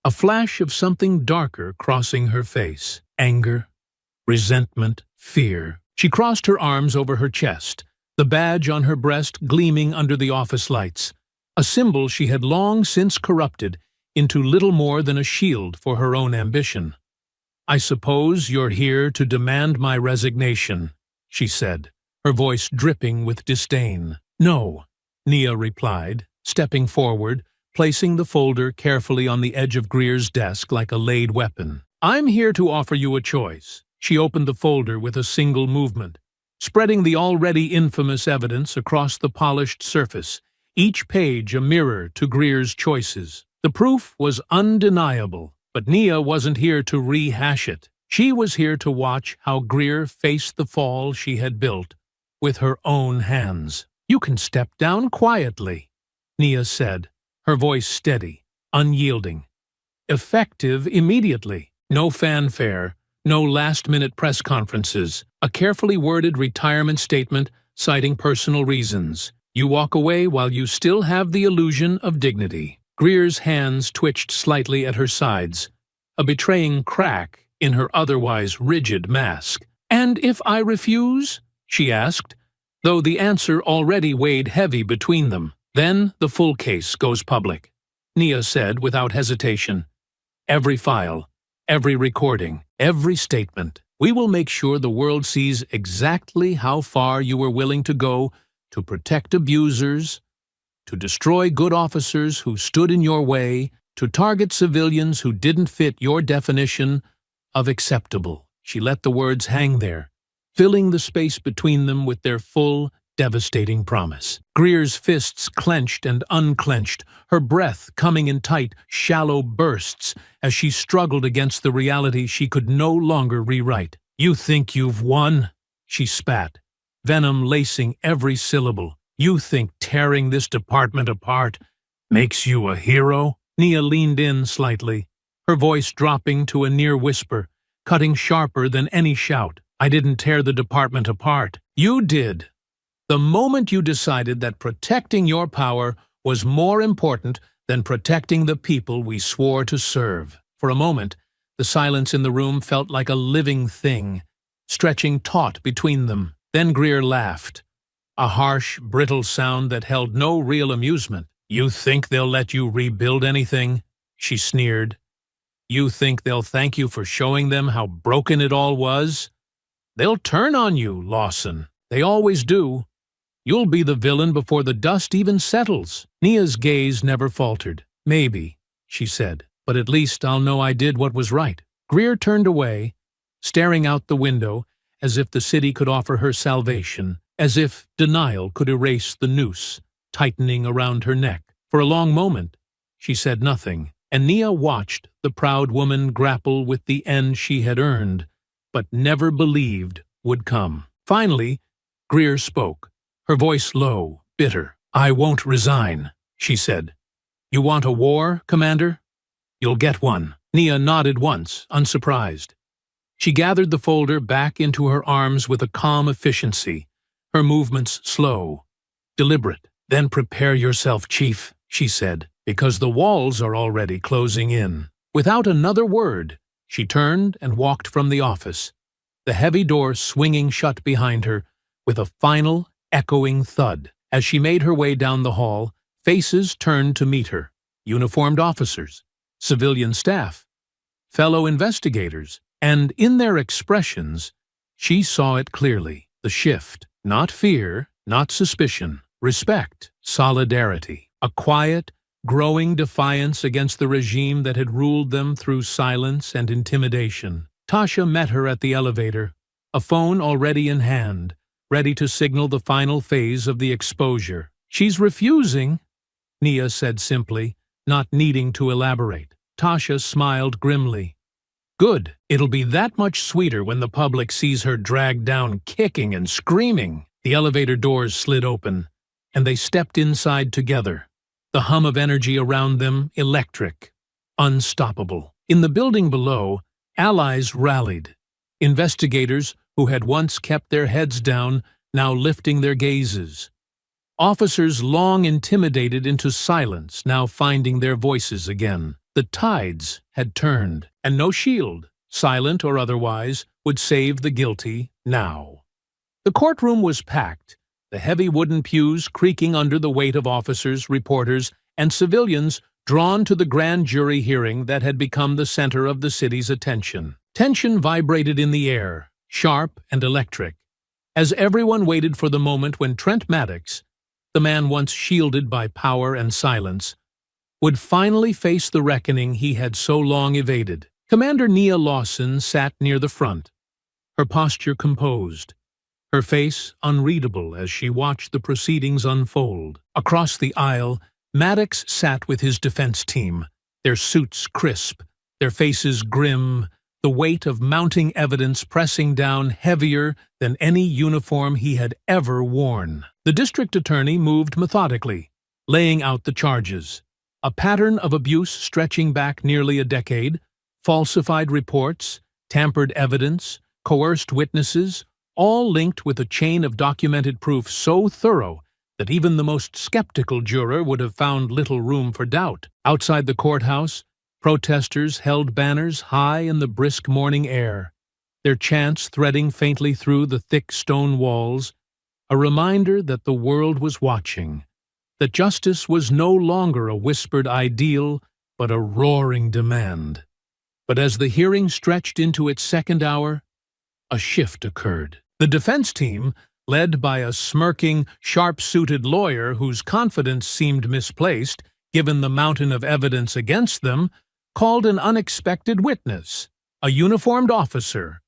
Speaker 1: a flash of something darker crossing her face. Anger, resentment, fear. She crossed her arms over her chest, the badge on her breast gleaming under the office lights, a symbol she had long since corrupted into little more than a shield for her own ambition. "I suppose you're here to demand my resignation," she said, her voice dripping with disdain. "No," Nia replied, stepping forward, placing the folder carefully on the edge of Greer's desk like a laid weapon. "I'm here to offer you a choice." She opened the folder with a single movement, spreading the already infamous evidence across the polished surface, each page a mirror to Greer's choices. The proof was undeniable, but Nia wasn't here to rehash it. She was here to watch how Greer faced the fall she had built with her own hands. "You can step down quietly," Nia said, her voice steady, unyielding. "Effective immediately. No fanfare, no last-minute press conferences, a carefully worded retirement statement citing personal reasons. You walk away while you still have the illusion of dignity." Greer's hands twitched slightly at her sides, a betraying crack in her otherwise rigid mask. "And if I refuse?" she asked, though the answer already weighed heavy between them. "Then the full case goes public," Nia said without hesitation. "Every file, every recording, every statement. We will make sure the world sees exactly how far you were willing to go to protect abusers, to destroy good officers who stood in your way, to target civilians who didn't fit your definition of acceptable. She let the words hang there, filling the space between them with their full, devastating promise. Greer's fists clenched and unclenched, her breath coming in tight, shallow bursts as she struggled against the reality she could no longer rewrite. "You think you've won?" she spat, venom lacing every syllable. "You think tearing this department apart makes you a hero?" Nia leaned in slightly, her voice dropping to a near whisper, cutting sharper than any shout. "I didn't tear the department apart. You did. The moment you decided that protecting your power was more important than protecting the people we swore to serve." For a moment, the silence in the room felt like a living thing, stretching taut between them. Then Greer laughed, a harsh, brittle sound that held no real amusement. "You think they'll let you rebuild anything?" she sneered. "You think they'll thank you for showing them how broken it all was? They'll turn on you, Lawson. They always do. You'll be the villain before the dust even settles." Nia's gaze never faltered. "Maybe," she said, "but at least I'll know I did what was right." Greer turned away, staring out the window as if the city could offer her salvation, as if denial could erase the noose tightening around her neck. For a long moment, she said nothing, and Nia watched the proud woman grapple with the end she had earned, but never believed would come. Finally, Greer spoke, her voice low, bitter. "I won't resign," she said. "You want a war, Commander? You'll get one." Nia nodded once, unsurprised. She gathered the folder back into her arms with a calm efficiency, her movements slow, deliberate. "Then prepare yourself, Chief," she said, "because the walls are already closing in." Without another word, she turned and walked from the office, the heavy door swinging shut behind her with a final, echoing thud. As she made her way down the hall, faces turned to meet her. Uniformed officers, civilian staff, fellow investigators, and in their expressions, she saw it clearly. The shift, not fear, not suspicion, respect, solidarity, a quiet, growing defiance against the regime that had ruled them through silence and intimidation. Tasha met her at the elevator, a phone already in hand, ready to signal the final phase of the exposure. "She's refusing," Nia said simply, not needing to elaborate. Tasha smiled grimly. "Good. It'll be that much sweeter when the public sees her dragged down kicking and screaming." The elevator doors slid open, and they stepped inside together, the hum of energy around them electric, unstoppable. In the building below, allies rallied. Investigators who had once kept their heads down, now lifting their gazes. Officers long intimidated into silence, now finding their voices again. The tides had turned, and no shield, silent or otherwise, would save the guilty now. The courtroom was packed, the heavy wooden pews creaking under the weight of officers, reporters, and civilians drawn to the grand jury hearing that had become the center of the city's attention. Tension vibrated in the air, sharp and electric, as everyone waited for the moment when Trent Maddox, the man once shielded by power and silence, would finally face the reckoning he had so long evaded. Commander Nia Lawson sat near the front, her posture composed, her face unreadable as she watched the proceedings unfold. Across the aisle, Maddox sat with his defense team, their suits crisp, their faces grim, the weight of mounting evidence pressing down heavier than any uniform he had ever worn. The district attorney moved methodically, laying out the charges. A pattern of abuse stretching back nearly a decade, falsified reports, tampered evidence, coerced witnesses, all linked with a chain of documented proof so thorough that even the most skeptical juror would have found little room for doubt. Outside the courthouse, protesters held banners high in the brisk morning air, their chants threading faintly through the thick stone walls, a reminder that the world was watching, that justice was no longer a whispered ideal, but a roaring demand. But as the hearing stretched into its second hour, a shift occurred. The defense team, led by a smirking, sharp-suited lawyer whose confidence seemed misplaced, given the mountain of evidence against them, called an unexpected witness, a uniformed officer,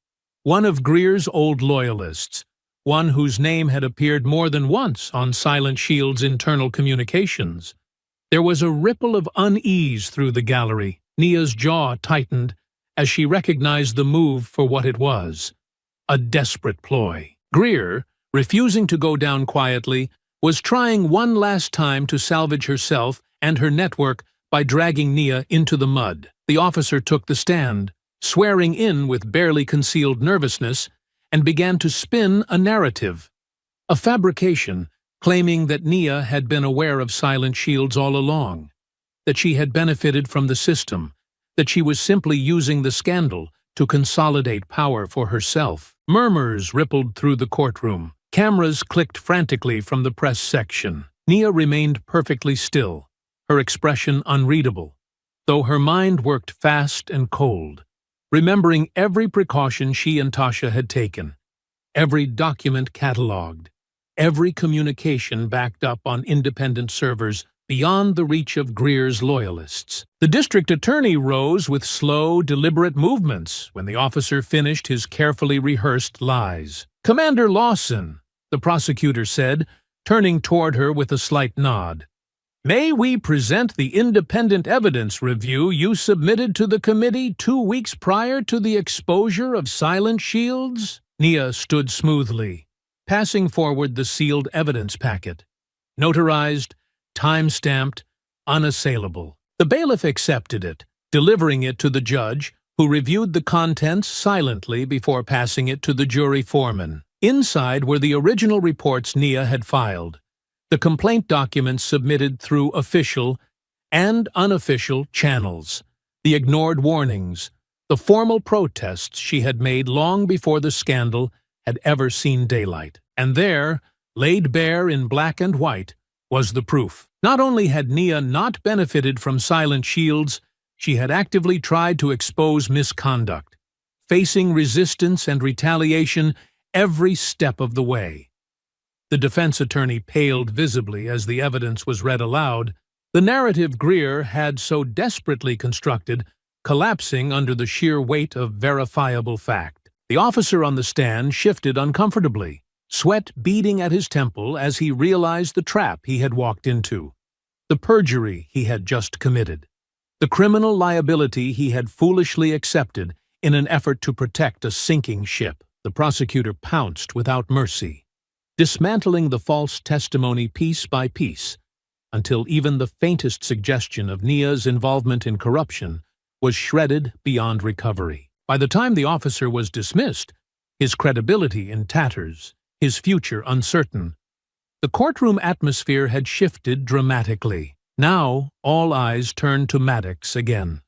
Speaker 1: one of Greer's old loyalists, one whose name had appeared more than once on Silent Shield's internal communications. There was a ripple of unease through the gallery. Nia's jaw tightened as she recognized the move for what it was, a desperate ploy. Greer, refusing to go down quietly, was trying one last time to salvage herself and her network by dragging Nia into the mud. The officer took the stand, swearing in with barely concealed nervousness, and began to spin a narrative, a fabrication claiming that Nia had been aware of Silent Shields all along, that she had benefited from the system, that she was simply using the scandal to consolidate power for herself. Murmurs rippled through the courtroom. Cameras clicked frantically from the press section. Nia remained perfectly still, her expression unreadable, though her mind worked fast and cold, remembering every precaution she and Tasha had taken, every document catalogued, every communication backed up on independent servers beyond the reach of Greer's loyalists. The district attorney rose with slow, deliberate movements when the officer finished his carefully rehearsed lies. "Commander Lawson," the prosecutor said, turning toward her with a slight nod, "may we present the independent evidence review you submitted to the committee 2 weeks prior to the exposure of Silent Shields?" Nia stood smoothly, passing forward the sealed evidence packet, notarized, time-stamped, unassailable. The bailiff accepted it, delivering it to the judge, who reviewed the contents silently before passing it to the jury foreman. Inside were the original reports Nia had filed, the complaint documents submitted through official and unofficial channels, the ignored warnings, the formal protests she had made long before the scandal had ever seen daylight. And there, laid bare in black and white, was the proof. Not only had Nia not benefited from Silent Shields, she had actively tried to expose misconduct, facing resistance and retaliation every step of the way. The defense attorney paled visibly as the evidence was read aloud, the narrative Greer had so desperately constructed collapsing under the sheer weight of verifiable fact. The officer on the stand shifted uncomfortably, sweat beading at his temple as he realized the trap he had walked into, the perjury he had just committed, the criminal liability he had foolishly accepted in an effort to protect a sinking ship. The prosecutor pounced without mercy, dismantling the false testimony piece by piece, until even the faintest suggestion of Nia's involvement in corruption was shredded beyond recovery. By the time the officer was dismissed, his credibility in tatters, his future uncertain, the courtroom atmosphere had shifted dramatically. Now all eyes turned to Maddox again,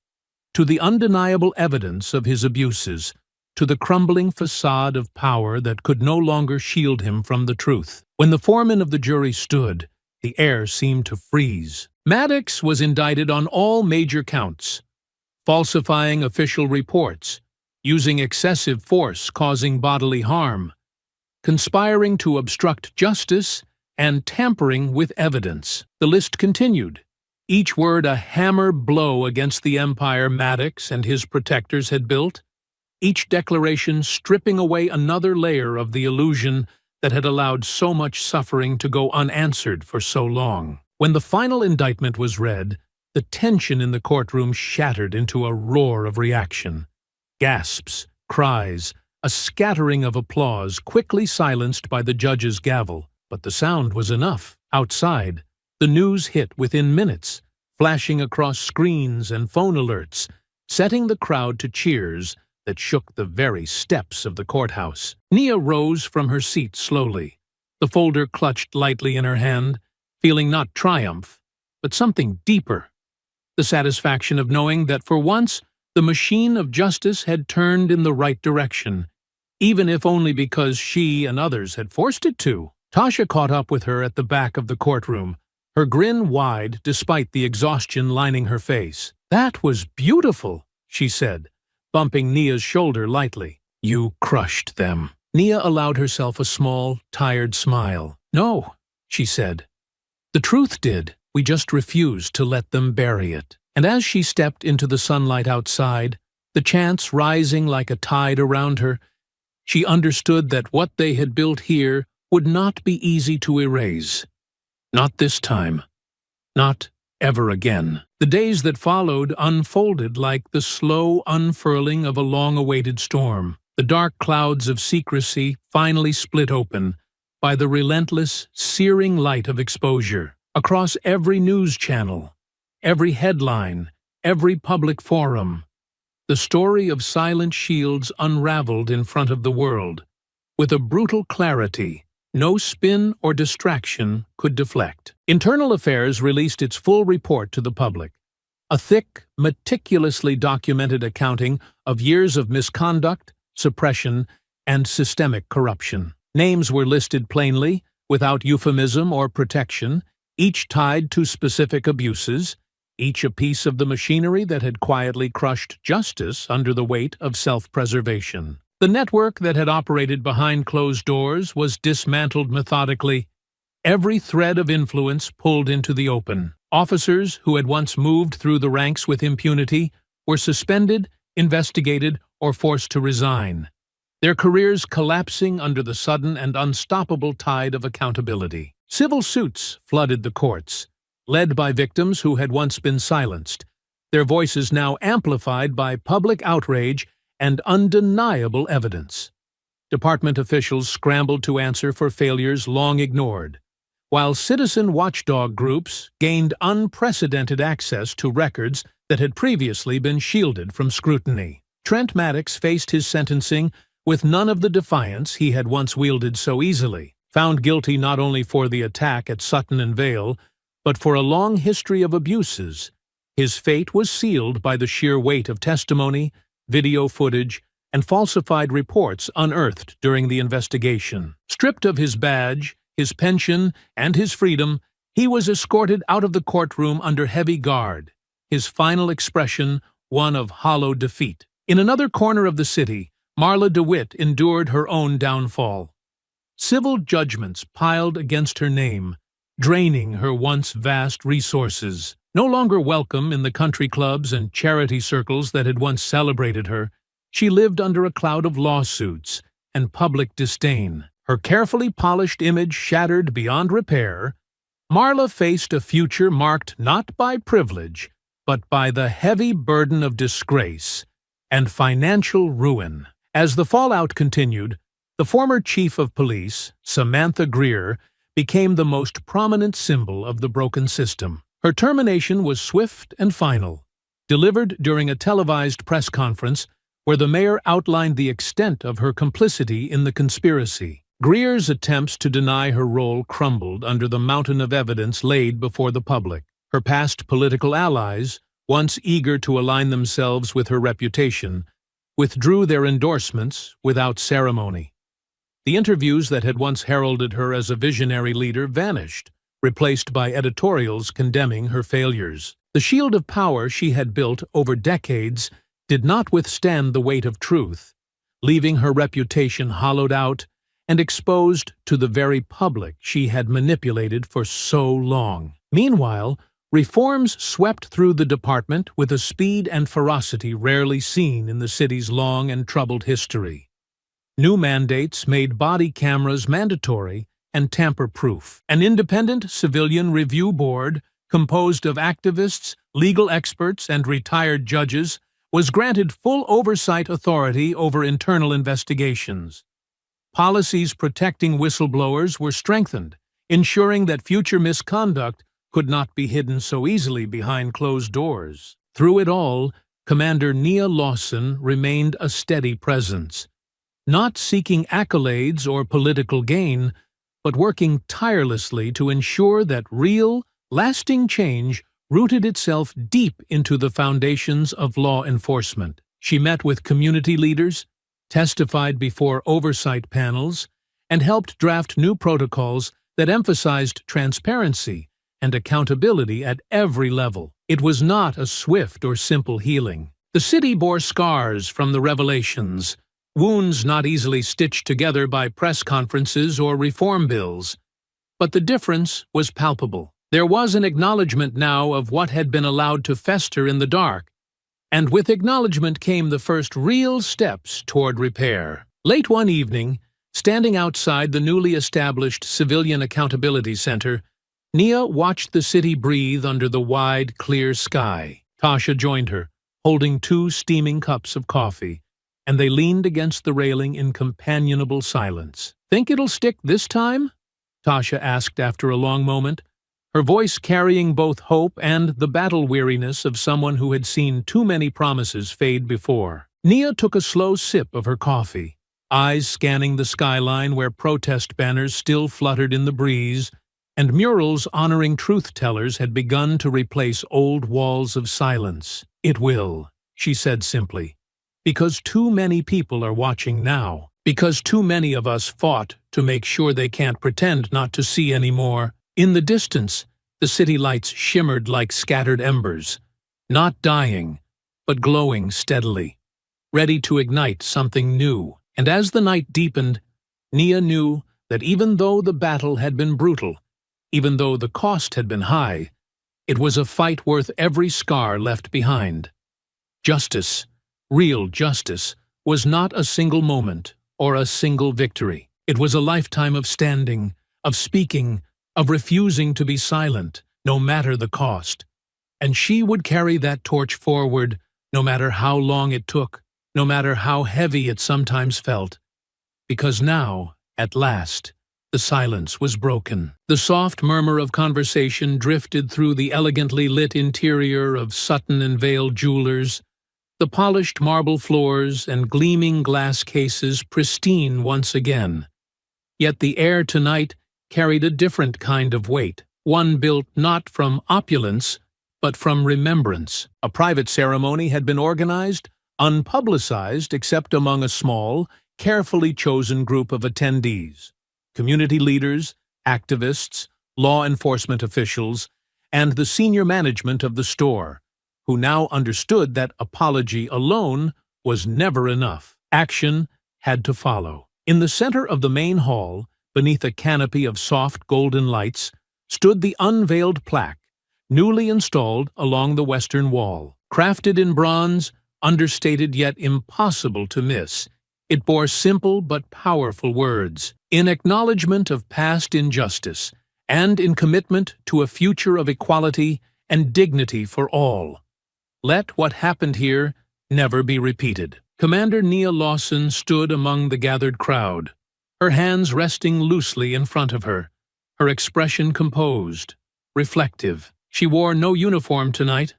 Speaker 1: to the undeniable evidence of his abuses, to the crumbling facade of power that could no longer shield him from the truth. When the foreman of the jury stood, the air seemed to freeze. Maddox was indicted on all major counts: falsifying official reports, using excessive force causing bodily harm, conspiring to obstruct justice, and tampering with evidence. The list continued, each word a hammer blow against the empire Maddox and his protectors had built, each declaration stripping away another layer of the illusion that had allowed so much suffering to go unanswered for so long. When the final indictment was read, the tension in the courtroom shattered into a roar of reaction. Gasps, cries, a scattering of applause quickly silenced by the judge's gavel. But the sound was enough. Outside, the news hit within minutes, flashing across screens and phone alerts, setting the crowd to cheers that shook the very steps of the courthouse. Nia rose from her seat slowly, the folder clutched lightly in her hand, feeling not triumph, but something deeper, the satisfaction of knowing that for once the machine of justice had turned in the right direction, even if only because she and others had forced it to. Tasha caught up with her at the back of the courtroom, her grin wide despite the exhaustion lining her face. "That was beautiful," she said, bumping Nia's shoulder lightly. "You crushed them." Nia allowed herself a small, tired smile. "No," she said. "The truth did." We just refused to let them bury it. And as she stepped into the sunlight outside, the chants rising like a tide around her, she understood that what they had built here would not be easy to erase. Not this time. Not ever again. The days that followed unfolded like the slow unfurling of a long-awaited storm. The dark clouds of secrecy finally split open by the relentless, searing light of exposure. Across every news channel, every headline, every public forum, the story of Silent Shields unraveled in front of the world, with a brutal clarity no spin or distraction could deflect. Internal Affairs released its full report to the public, a thick, meticulously documented accounting of years of misconduct, suppression, and systemic corruption. Names were listed plainly, without euphemism or protection, each tied to specific abuses, each a piece of the machinery that had quietly crushed justice under the weight of self-preservation. The network that had operated behind closed doors was dismantled methodically, every thread of influence pulled into the open. Officers who had once moved through the ranks with impunity were suspended, investigated, or forced to resign, their careers collapsing under the sudden and unstoppable tide of accountability. Civil suits flooded the courts, led by victims who had once been silenced, their voices now amplified by public outrage and undeniable evidence. Department officials scrambled to answer for failures long ignored, while citizen watchdog groups gained unprecedented access to records that had previously been shielded from scrutiny. Trent Maddox faced his sentencing with none of the defiance he had once wielded so easily. Found guilty not only for the attack at Sutton and Vale, but for a long history of abuses, his fate was sealed by the sheer weight of testimony, video footage, and falsified reports unearthed during the investigation. Stripped of his badge, his pension, and his freedom, he was escorted out of the courtroom under heavy guard, his final expression one of hollow defeat. In another corner of the city, Marla DeWitt endured her own downfall. Civil judgments piled against her name, draining her once vast resources. No longer welcome in the country clubs and charity circles that had once celebrated her, she lived under a cloud of lawsuits and public disdain. Her carefully polished image shattered beyond repair, Marla faced a future marked not by privilege, but by the heavy burden of disgrace and financial ruin. As the fallout continued, the former chief of police, Samantha Greer, became the most prominent symbol of the broken system. Her termination was swift and final, delivered during a televised press conference where the mayor outlined the extent of her complicity in the conspiracy. Greer's attempts to deny her role crumbled under the mountain of evidence laid before the public. Her past political allies, once eager to align themselves with her reputation, withdrew their endorsements without ceremony. The interviews that had once heralded her as a visionary leader vanished, replaced by editorials condemning her failures. The shield of power she had built over decades did not withstand the weight of truth, leaving her reputation hollowed out and exposed to the very public she had manipulated for so long. Meanwhile, reforms swept through the department with a speed and ferocity rarely seen in the city's long and troubled history. New mandates made body cameras mandatory and tamper-proof. An independent civilian review board, composed of activists, legal experts, and retired judges, was granted full oversight authority over internal investigations. Policies protecting whistleblowers were strengthened, ensuring that future misconduct could not be hidden so easily behind closed doors. Through it all, Commander Nia Lawson remained a steady presence, not seeking accolades or political gain, but working tirelessly to ensure that real, lasting change rooted itself deep into the foundations of law enforcement. She met with community leaders, testified before oversight panels, and helped draft new protocols that emphasized transparency and accountability at every level. It was not a swift or simple healing. The city bore scars from the revelations, wounds not easily stitched together by press conferences or reform bills. But the difference was palpable. There was an acknowledgement now of what had been allowed to fester in the dark, and with acknowledgement came the first real steps toward repair. Late one evening, standing outside the newly established Civilian Accountability Center, Nia watched the city breathe under the wide, clear sky. Tasha joined her, holding 2 steaming cups of coffee, and they leaned against the railing in companionable silence. "Think it'll stick this time?" Tasha asked after a long moment, her voice carrying both hope and the battle-weariness of someone who had seen too many promises fade before. Nia took a slow sip of her coffee, eyes scanning the skyline where protest banners still fluttered in the breeze, and murals honoring truth-tellers had begun to replace old walls of silence. "It will," she said simply, "because too many people are watching now, because too many of us fought to make sure they can't pretend not to see anymore." In the distance, the city lights shimmered like scattered embers, not dying, but glowing steadily, ready to ignite something new. And as the night deepened, Nia knew that even though the battle had been brutal, even though the cost had been high, it was a fight worth every scar left behind. Justice, real justice, was not a single moment or a single victory. It was a lifetime of standing, of speaking, of refusing to be silent, no matter the cost. And she would carry that torch forward, no matter how long it took, no matter how heavy it sometimes felt. Because now, at last, the silence was broken. The soft murmur of conversation drifted through the elegantly lit interior of Sutton and Vale Jewelers, the polished marble floors and gleaming glass cases pristine once again. Yet the air tonight carried a different kind of weight, one built not from opulence, but from remembrance. A private ceremony had been organized, unpublicized except among a small, carefully chosen group of attendees. Community leaders, activists, law enforcement officials, and the senior management of the store, who now understood that apology alone was never enough. Action had to follow. In the center of the main hall, beneath a canopy of soft golden lights, stood the unveiled plaque, newly installed along the western wall. Crafted in bronze, understated yet impossible to miss, it bore simple but powerful words. In acknowledgement of past injustice, and in commitment to a future of equality and dignity for all. Let what happened here never be repeated. Commander Nia Lawson stood among the gathered crowd, her hands resting loosely in front of her, her expression composed, reflective. She wore no uniform tonight,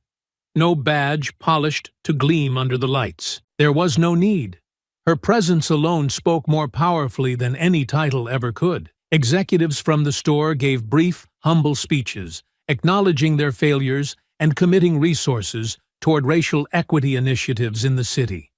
Speaker 1: no badge polished to gleam under the lights. There was no need. Her presence alone spoke more powerfully than any title ever could. Executives from the store gave brief, humble speeches, acknowledging their failures and committing resources toward racial equity initiatives in the city.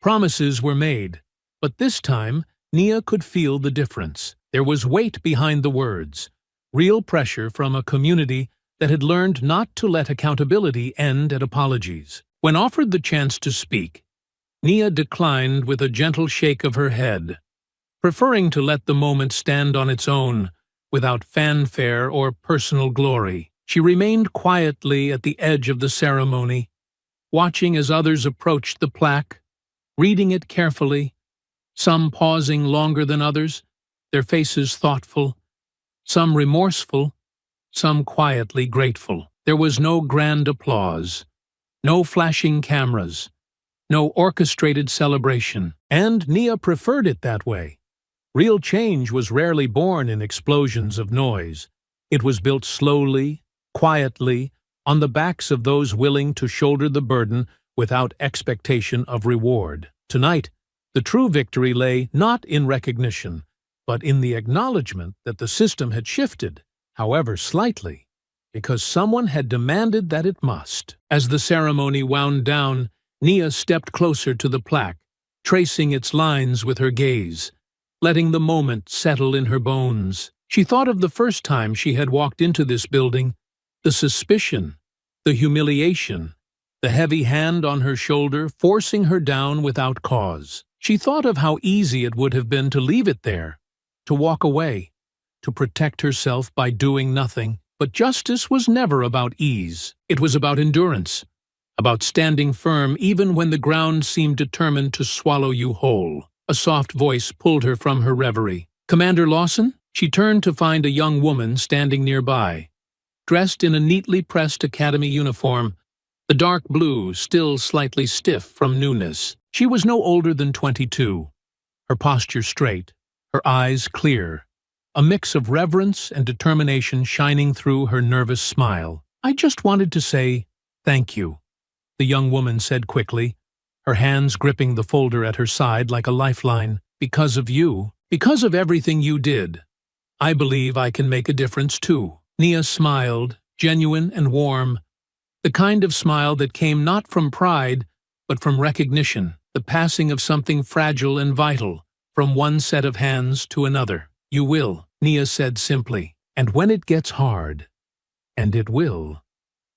Speaker 1: Promises were made, but this time Nia could feel the difference. There was weight behind the words, real pressure from a community that had learned not to let accountability end at apologies. When offered the chance to speak, Nia declined with a gentle shake of her head, preferring to let the moment stand on its own, without fanfare or personal glory. She remained quietly at the edge of the ceremony, watching as others approached the plaque, reading it carefully, some pausing longer than others, their faces thoughtful, some remorseful, some quietly grateful. There was no grand applause, no flashing cameras, no orchestrated celebration, and Nia preferred it that way. Real change was rarely born in explosions of noise. It was built slowly, quietly, on the backs of those willing to shoulder the burden without expectation of reward. Tonight, the true victory lay not in recognition, but in the acknowledgement that the system had shifted, however slightly, because someone had demanded that it must. As the ceremony wound down, Nia stepped closer to the plaque, tracing its lines with her gaze, letting the moment settle in her bones. She thought of the first time she had walked into this building, the suspicion, the humiliation, the heavy hand on her shoulder forcing her down without cause. She thought of how easy it would have been to leave it there, to walk away, to protect herself by doing nothing. But justice was never about ease. It was about endurance, about standing firm even when the ground seemed determined to swallow you whole. A soft voice pulled her from her reverie. "Commander Lawson?" She turned to find a young woman standing nearby, dressed in a neatly pressed academy uniform, the dark blue still slightly stiff from newness. She was no older than 22, her posture straight, her eyes clear, a mix of reverence and determination shining through her nervous smile. "I just wanted to say thank you," the young woman said quickly, her hands gripping the folder at her side like a lifeline. "Because of you, because of everything you did, I believe I can make a difference too." Nia smiled, genuine and warm, the kind of smile that came not from pride, but from recognition, the passing of something fragile and vital from one set of hands to another. "You will," Nia said simply, "and when it gets hard, and it will,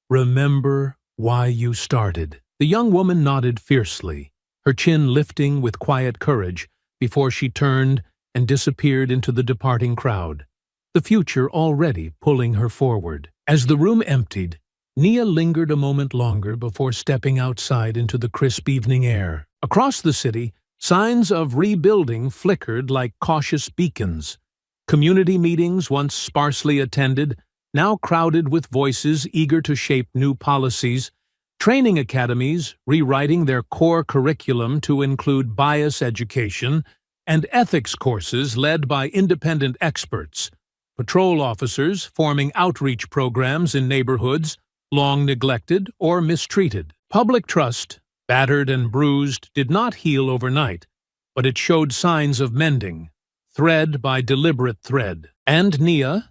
Speaker 1: remember why you started." The young woman nodded fiercely, her chin lifting with quiet courage before she turned and disappeared into the departing crowd, the future already pulling her forward. As the room emptied, Nia lingered a moment longer before stepping outside into the crisp evening air. Across the city, signs of rebuilding flickered like cautious beacons. Community meetings, once sparsely attended, now crowded with voices eager to shape new policies. Training academies rewriting their core curriculum to include bias education, and ethics courses led by independent experts. Patrol officers forming outreach programs in neighborhoods long neglected or mistreated. Public trust, battered and bruised, did not heal overnight, but it showed signs of mending, thread by deliberate thread. And Nia,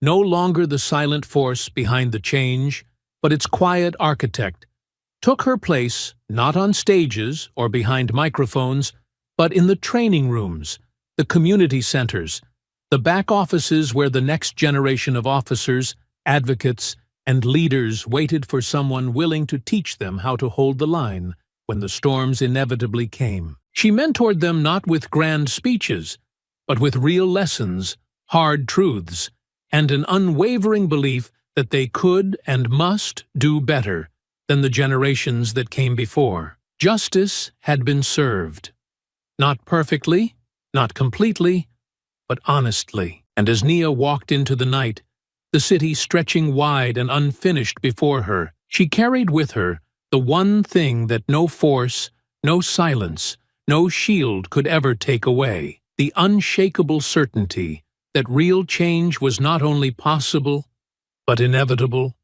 Speaker 1: no longer the silent force behind the change, but its quiet architect, took her place not on stages or behind microphones, but in the training rooms, the community centers, the back offices where the next generation of officers, advocates, and leaders waited for someone willing to teach them how to hold the line when the storms inevitably came. She mentored them not with grand speeches, but with real lessons, hard truths, and an unwavering belief that they could and must do better than the generations that came before. Justice had been served. Not perfectly, not completely, but honestly. And as Nia walked into the night, the city stretching wide and unfinished before her, she carried with her the one thing that no force, no silence, no shield could ever take away: the unshakable certainty that real change was not only possible, but inevitable,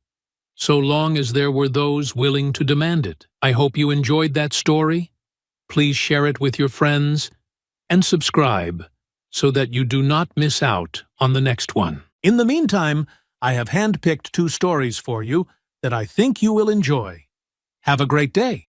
Speaker 1: so long as there were those willing to demand it. I hope you enjoyed that story. Please share it with your friends and subscribe so that you do not miss out on the next one. In the meantime, I have handpicked 2 stories for you that I think you will enjoy. Have a great day.